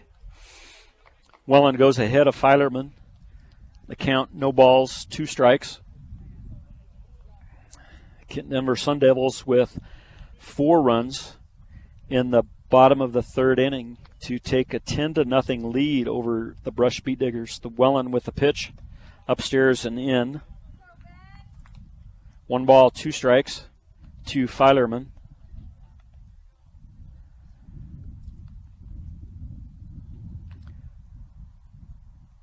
Wellen goes ahead of Filerman. The count, no balls, 2 strikes. Kent Denver Sun Devils with 4 runs in the bottom of the third inning to take a 10-0 lead over the Brush Beet Diggers. The Wellen with the pitch upstairs and in. 1 ball, 2 strikes to Filerman.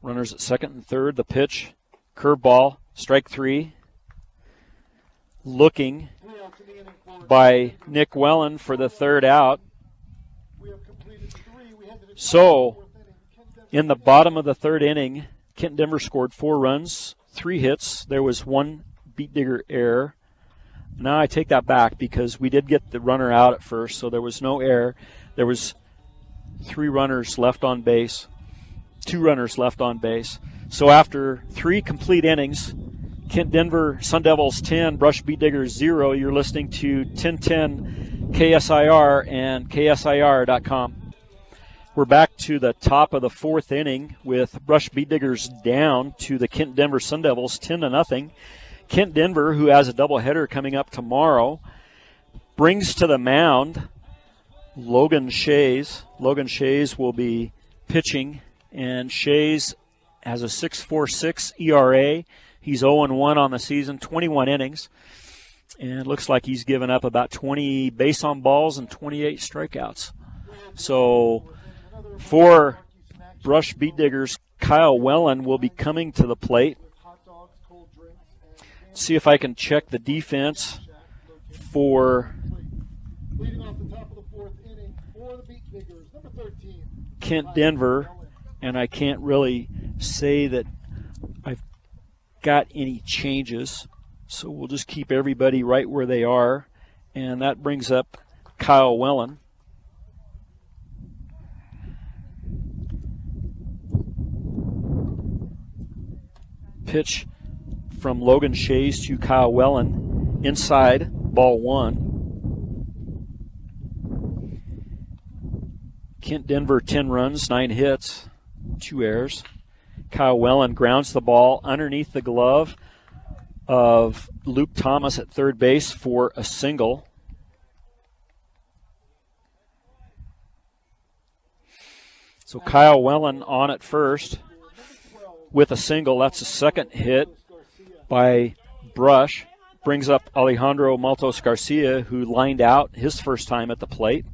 Runners at second and third. The pitch, curveball, strike 3. Looking 3 outs in the inning for by Nick Wellen for the third out. we have completed 3. We head to the So, 4th inning. Kent Denver in the bottom of the third inning, Kent Denver scored 4 runs, 3 hits. There was 1 Beet Digger error. Now I take that back because we did get the runner out at first, so there was no error. There was 3 runners left on base, 2 runners left on base. So after 3 complete innings, Kent Denver Sun Devils 10, Brush Beet Diggers 0. You're listening to 1010 KSIR and KSIR.com. We're back to the top of the 4th inning with Brush Beet Diggers down to the Kent Denver Sun Devils 10-0. Kent Denver, who has a doubleheader coming up tomorrow, brings to the mound Logan Shays. Logan Shays will be pitching, and Shays has a 6.46 ERA. He's 0-1 on the season, 21 innings, and looks like he's given up about 20 base on balls and 28 strikeouts. So for Brush Beet Diggers, Kyle Wellen will be coming to the plate. See if I can check the defense for Leading off the top of the 4th inning for the Beet Diggers, number 13. Kent Denver, and I can't really say that I've got any changes, so we'll just keep everybody right where they are, and that brings up Kyle Wellen. Pitch from Logan Shays to Kyle Wellen, inside, ball 1. Kent Denver 10 runs, 9 hits, 2 errors. Kyle Wellen grounds the ball underneath the glove of Luke Thomas at third base for a single. So Kyle Wellen on at first with a single. That's the second hit by Brush. Brings up Alejandro Maltos Garcia, who lined out his first time at the plate.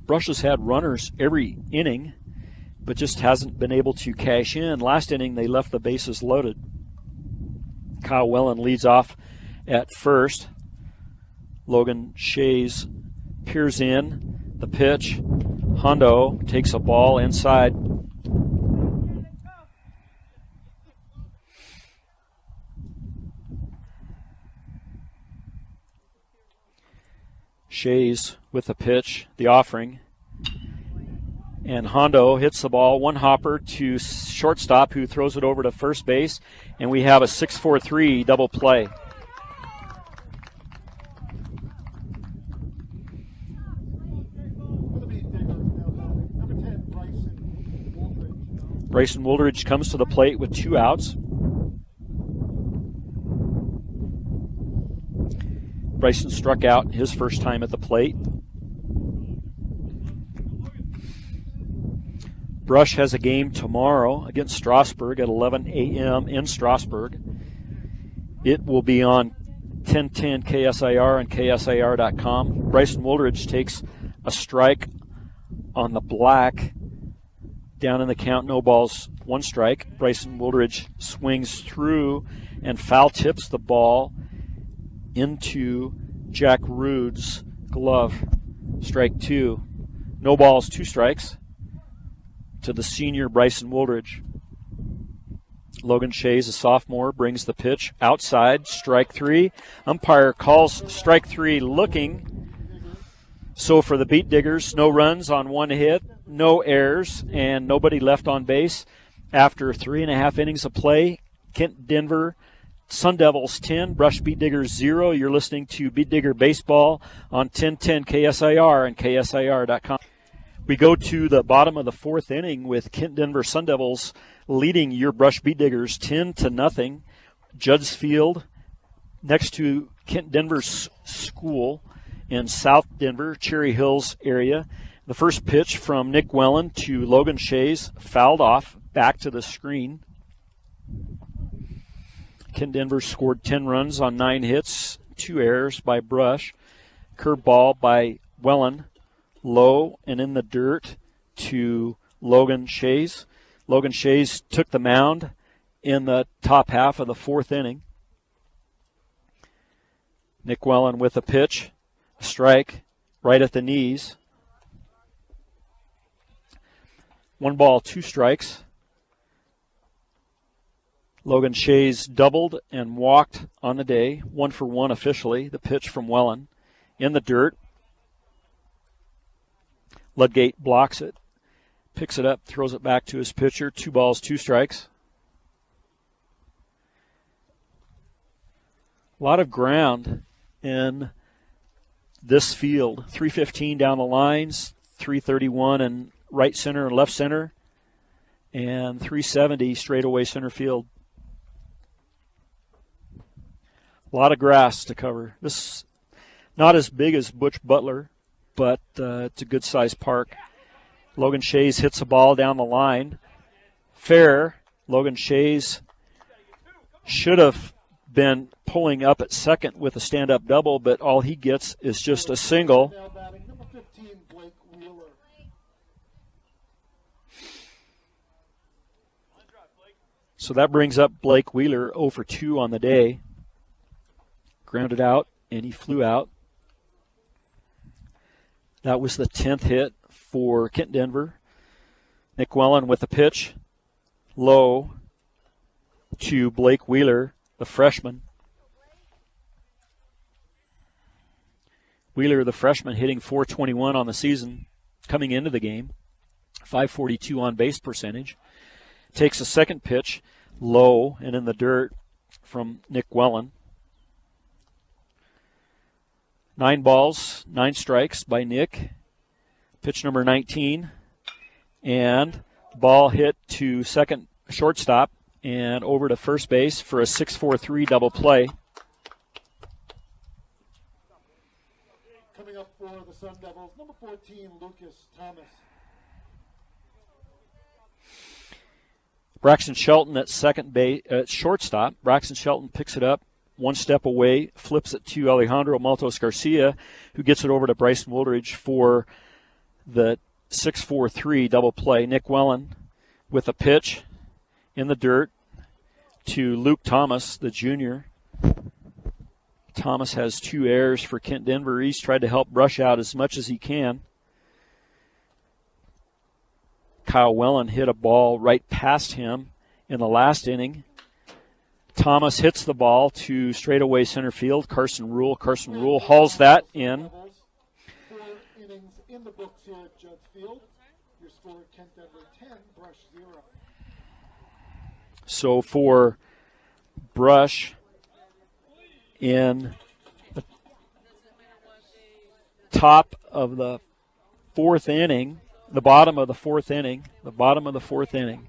Brush has had runners every inning, but just hasn't been able to cash in. Last inning, they left the bases loaded. Kyle Wellen leads off at first. Logan Shays peers in. The pitch. Hondo takes a ball inside. Shays with the pitch, the offering. And Hondo hits the ball, one hopper to shortstop, who throws it over to first base, and we have a 6-4-3 double play. Bryson Wooldridge comes to the plate with 2 outs. Bryson struck out his first time at the plate. Brush has a game tomorrow against Strasburg at 11 a.m. in Strasburg. It will be on 1010 KSIR and KSIR.com. Bryson Wooldridge takes a strike on the black. Down in the count, no balls, 1 strike. Bryson Wooldridge swings through and foul tips the ball into Jack Rude's glove. Strike 2. No balls, 2 strikes to the senior Bryson Wooldridge. Logan Shays, a sophomore, brings the pitch outside. Strike 3. Umpire calls strike 3 looking. So for the Beet Diggers, no runs on 1 hit, no errors, and nobody left on base. After 3.5 innings of play, Kent Denver Sun Devils 10, Brush Beet Diggers 0. You're listening to Beet Digger Baseball on 1010 KSIR and KSIR.com. We go to the bottom of the 4th inning with Kent Denver Sun Devils leading your Brush Beet Diggers 10-0. Judd's Field, next to Kent Denver's school in South Denver, Cherry Hills area. The first pitch from Nick Wellen to Logan Shays, fouled off, back to the screen. Kent Denver scored 10 runs on 9 hits, 2 errors by Brush. Curveball by Wellen, low and in the dirt to Logan Shays. Logan Shays took the mound in the top half of the 4th inning. Nick Wellen with a pitch, a strike right at the knees. 1 ball, 2 strikes. Logan Shays doubled and walked on the day, 1 for 1 officially. The pitch from Welland in the dirt. Ludgate blocks it, picks it up, throws it back to his pitcher. 2 balls, 2 strikes. A lot of ground in this field. 315 down the lines, 331 in right center and left center, and 370 straightaway center field. A lot of grass to cover. This not as big as Butch Butler, but it's a good-sized park. Logan Shays hits a ball down the line. Fair. Logan Shays should have been pulling up at second with a stand-up double, but all he gets is just a single. Now batting number 15, Blake Wheeler. So that brings up Blake Wheeler 0 for 2 on the day. Grounded out, and he flew out. That was the 10th hit for Kent Denver. Nick Welland with the pitch. Low to Blake Wheeler, the freshman. Wheeler, the freshman, hitting .421 on the season coming into the game. .542 on base percentage. Takes a second pitch, low and in the dirt from Nick Welland. 9 balls, 9 strikes by Nick. Pitch number 19. And the ball hit to second shortstop and over to first base for a 6-4-3 double play. Coming up for the Sun Devils, number 14, Lucas Thomas. Braxton Shelton at second base, shortstop. Braxton Shelton picks it up 1 step away, flips it to Alejandro Maltos Garcia, who gets it over to Bryson Woolridge for the 6-4-3 double play. Nick Welland with a pitch in the dirt to Luke Thomas, the junior. Thomas has 2 errors for Kent Denver. He's tried to help brush out as much as he can. Kyle Welland hit a ball right past him in the last inning. Thomas hits the ball to straightaway center field. Carson Rule hauls that in. 4 innings in the books here at Judd Field. Your score, Kent Denver 10, Brush 0. So for Brush in the top of the 4th inning, the bottom of the 4th inning,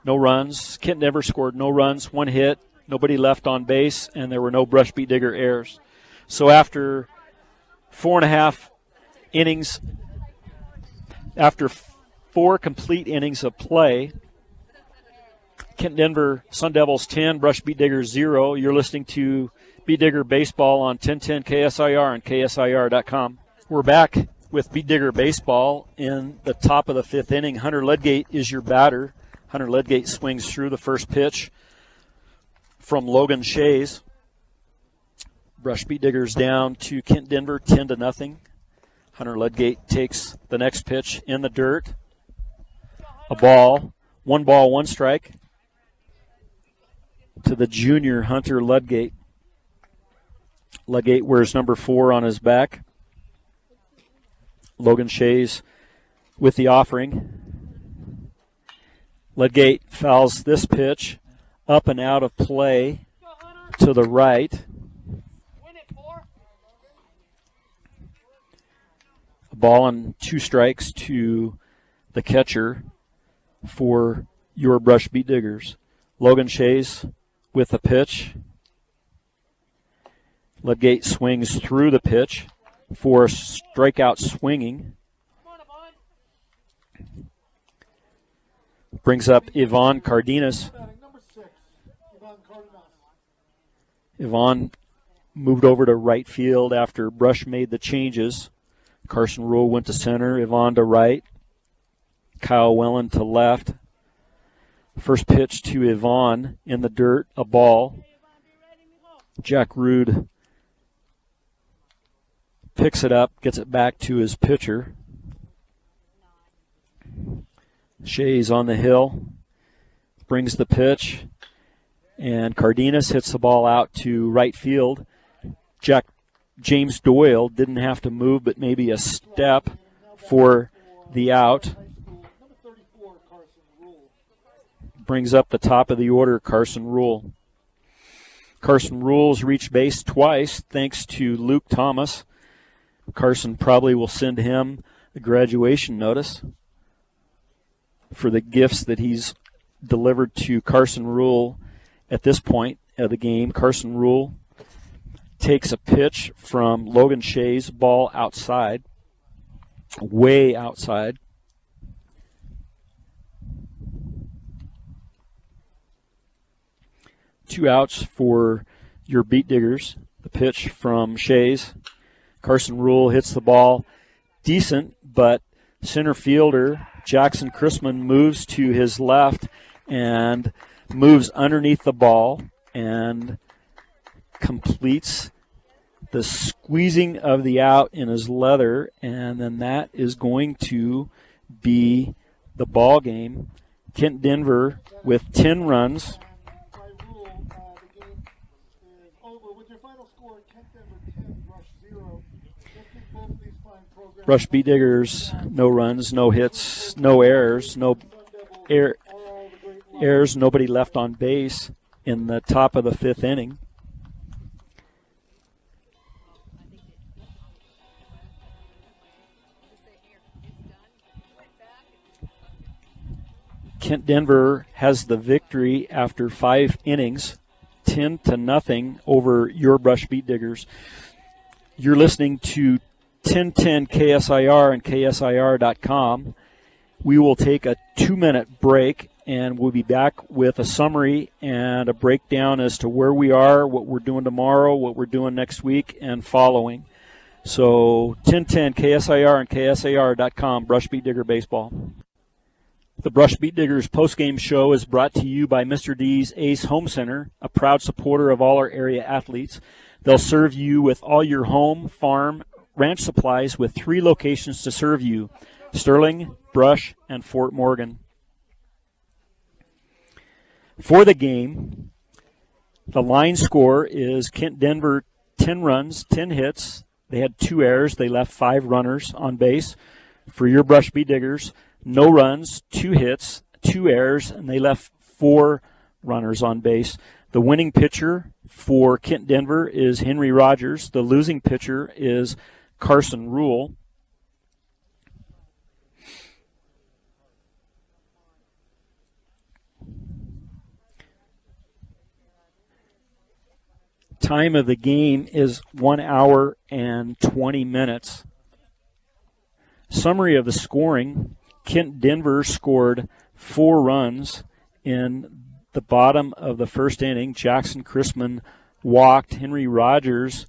no runs. Kent Denver scored no runs, 1 hit, nobody left on base, and there were no Brush Beat Digger errors. So after 4.5 innings, after 4 complete innings of play, Kent Denver Sun Devils 10, Brush Beat Digger 0. You're listening to Beat Digger Baseball on 1010 KSIR and KSIR.com. We're back with Beat Digger Baseball in the top of the 5th inning. Hunter Ludgate is your batter. Hunter Ludgate swings through the first pitch from Logan Shays. Brush Beat Diggers down to Kent Denver 10-0. Hunter Ludgate takes the next pitch in the dirt. A ball, 1 ball, 1 strike to the junior Hunter Ludgate. Ludgate wears number 4 on his back. Logan Shays with the offering. Ludgate fouls this pitch up and out of play to the right. Win it, 4. A ball and 2 strikes to the catcher for your Brush Beat Diggers. Logan Shays with the pitch. Ludgate swings through the pitch for strikeout swinging. Come on, Yvonne. Brings up Yvonne Cardenas. Batting number 6, Ivan Cardenas. Yvonne moved over to right field after Brush made the changes. Carson Rule went to center, Yvonne to right. Kyle Welland to left. First pitch to Yvonne in the dirt, a ball. Jack Rude picks it up, gets it back to his pitcher. Shays on the hill, brings the pitch, and Cardenas hits the ball out to right field. James Doyle didn't have to move, but maybe a step for the out. Number 34, Carson Rule. Brings up the top of the order, Carson Rule. Carson Rule's reached base twice thanks to Luke Thomas. Carson probably will send him a graduation notice for the gifts that he's delivered to Carson Rule at this point of the game. Carson Rule takes a pitch from Logan Shea's ball outside, way outside. Two outs for your Beat Diggers. The pitch from Shea's. Carson Rule hits the ball decent, but center fielder Jackson Chrisman moves to his left and moves underneath the ball and completes the squeezing of the out in his leather, and then that is going to be the ball game. Kent Denver with 10 runs. By rule, the game is over. With your final score, Kent Denver 10, Rush 0. Let's keep both of these fine programs. Rush Beat Diggers, no runs, no hits, no errors, no errors, nobody left on base in the top of the 5th inning. Kent Denver has the victory after 5 innings, 10-0 over your Brush Beat Diggers. You're listening to 1010 KSIR and KSIR.com. We will take a 2-minute break, and we'll be back with a summary and a breakdown as to where we are, what we're doing tomorrow, what we're doing next week, and following. So 1010 KSIR and KSIR.com, Brush Beat Digger Baseball. The Brush Beat Diggers postgame show is brought to you by Mr. D's Ace Home Center, a proud supporter of all our area athletes. They'll serve you with all your home, farm, ranch supplies with 3 locations to serve you: Sterling, Brush, and Fort Morgan. For the game, the line score is Kent Denver 10 runs, 10 hits. They had 2 errors. They left 5 runners on base. For your Brush Beat Diggers, no runs, 2 hits, 2 errors, and they left 4 runners on base. The winning pitcher for Kent Denver is Henry Rogers. The losing pitcher is Carson Rule. Time of the game is 1 hour and 20 minutes. Summary of the scoring: Kent Denver scored 4 runs in the bottom of the 1st inning. Jackson Chrisman walked. Henry Rogers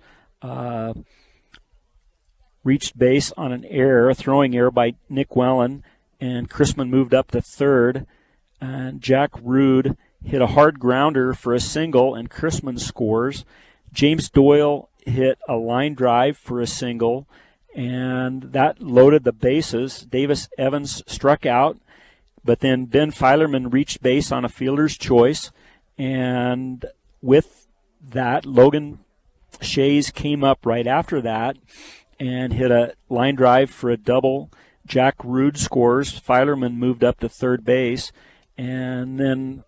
reached base on an error, a throwing error by Nick Wellen, and Chrisman moved up to 3rd. And Jack Rude hit a hard grounder for a single, and Chrisman scores. James Doyle hit a line drive for a single, and that loaded the bases. Davis Evans struck out, but then Ben Filerman reached base on a fielder's choice, and with that, Logan Shea's came up right after that and hit a line drive for a double. Jack Rude scores. Filerman moved up to 3rd base, and then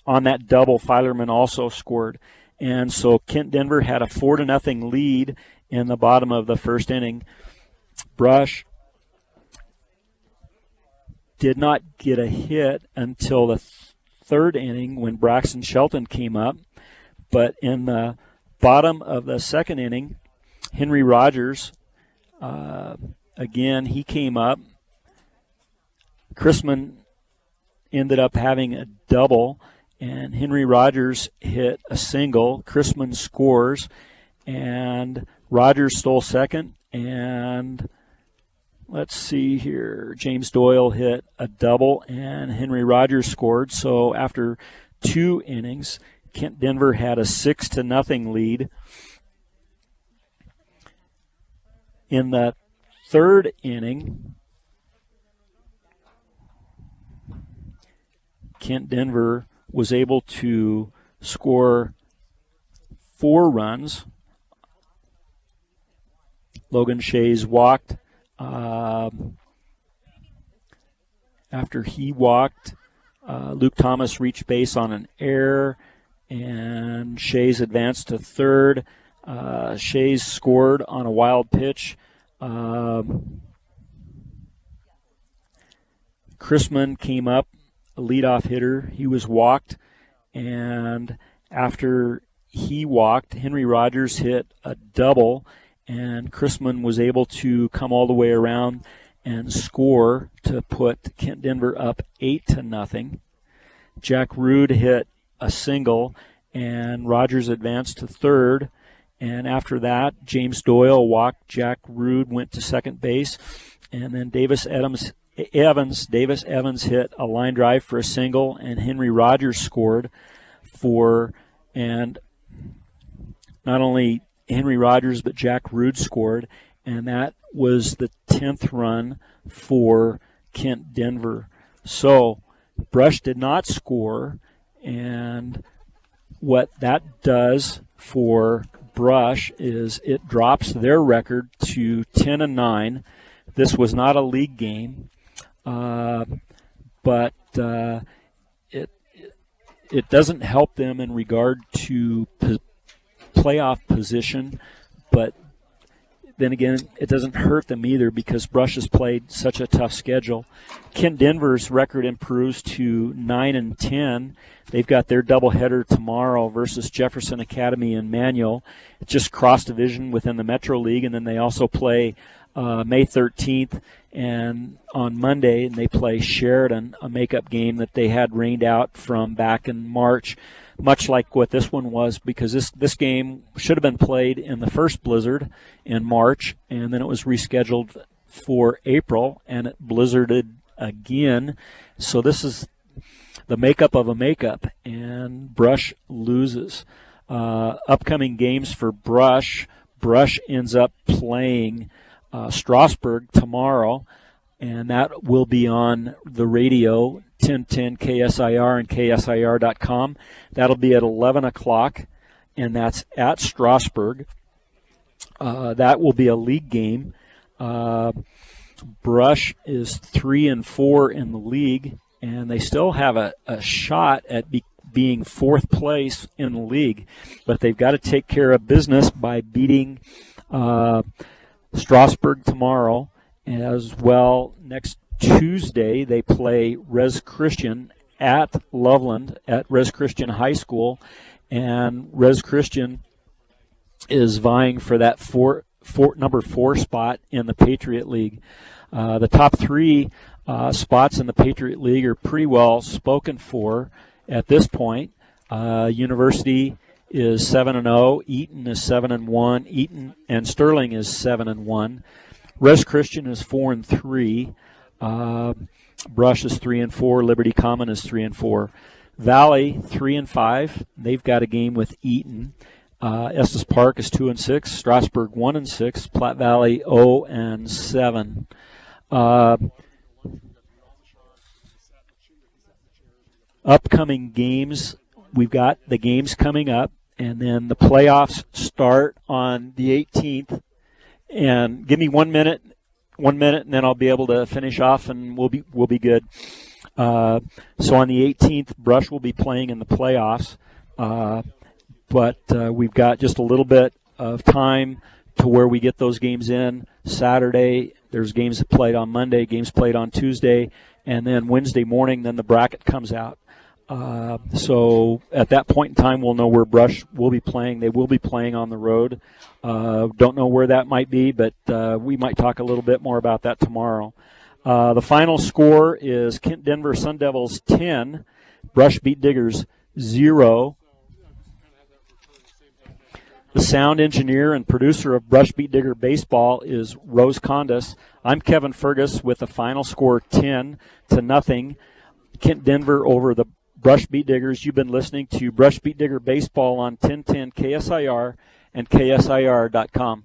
on that double, Filerman also scored. And so Kent Denver had a 4-0 lead in the bottom of the 1st inning. Brush did not get a hit until the 3rd inning when Braxton Shelton came up. But in the bottom of the 2nd inning, Henry Rogers, again, he came up. Chrisman ended up having a double, and Henry Rogers hit a single. Chrisman scores, and Rogers stole 2nd, and let's see here. James Doyle hit a double, and Henry Rogers scored. So after 2 innings, Kent Denver had a 6-0 lead. In the 3rd inning, Kent Denver was able to score 4 runs. Logan Shays walked. After he walked, Luke Thomas reached base on an error, and Shays advanced to third. Shays scored on a wild pitch. Chrisman came up, a leadoff hitter. He was walked, and after he walked, Henry Rogers hit a double, and Chrisman was able to come all the way around and score to put Kent Denver up 8-0. Jack Rude hit a single, and Rogers advanced to third. And after that, James Doyle walked. Jack Rude went to second base, and then Davis Evans hit a line drive for a single, and Henry Rogers scored and not only Henry Rogers but Jack Rude scored, and that was the 10th run for Kent Denver. So Brush did not score, and what that does for Brush is it drops their record to 10-9. This was not a league game, but it doesn't help them in regard to playoff position, but then again, it doesn't hurt them either because Brush has played such a tough schedule. Kent Denver's record improves to 9-10. They've got their doubleheader tomorrow versus Jefferson Academy in Manual. It's just cross division within the Metro League, and then they also play May 13th and on Monday, and they play Sheridan, a makeup game that they had rained out from back in March, much like what this one was, because this game should have been played in the first blizzard in March, and then it was rescheduled for April, and it blizzarded again. So this is the makeup of a makeup, and Brush loses. Upcoming games for Brush ends up playing Strasburg tomorrow, and that will be on the radio, 1010 KSIR and KSIR.com. That'll be at 11 o'clock, and that's at Strasburg. That will be a league game. Brush is 3-4 in the league, and they still have a shot at being fourth place in the league, but they've got to take care of business by beating Strasburg tomorrow. As well, next Tuesday they play Res Christian at Loveland at Res Christian High School, and Res Christian is vying for that number 4 spot in the Patriot League. The top 3 spots in the Patriot League are pretty well spoken for at this point. University is 7-0. Eaton is 7-1. Eaton and Sterling is 7-1. Res Christian is 4-3. Brush is 3-4. Liberty Common is 3-4. Valley 3-5. They've got a game with Eaton. Estes Park is 2-6. Strasburg 1-6. Platte Valley 0-7. Upcoming games, we've got the games coming up, and then the playoffs start on the 18th. And give me 1 minute, and then I'll be able to finish off, and we'll be good. So on the 18th, Brush will be playing in the playoffs, but we've got just a little bit of time to where we get those games in. Saturday, there's games played on Monday, games played on Tuesday, and then Wednesday morning, then the bracket comes out. So at that point in time, we'll know where Brush will be playing. They will be playing on the road. Don't know where that might be, but we might talk a little bit more about that tomorrow. The final score is Kent Denver Sun Devils 10, Brush Beat Diggers 0. The sound engineer and producer of Brush Beat Digger Baseball is Rose Condas. I'm Kevin Fergus with the final score 10-0. Kent Denver over the Brush Beat Diggers. You've been listening to Brush Beat Digger Baseball on 1010 KSIR and KSIR.com.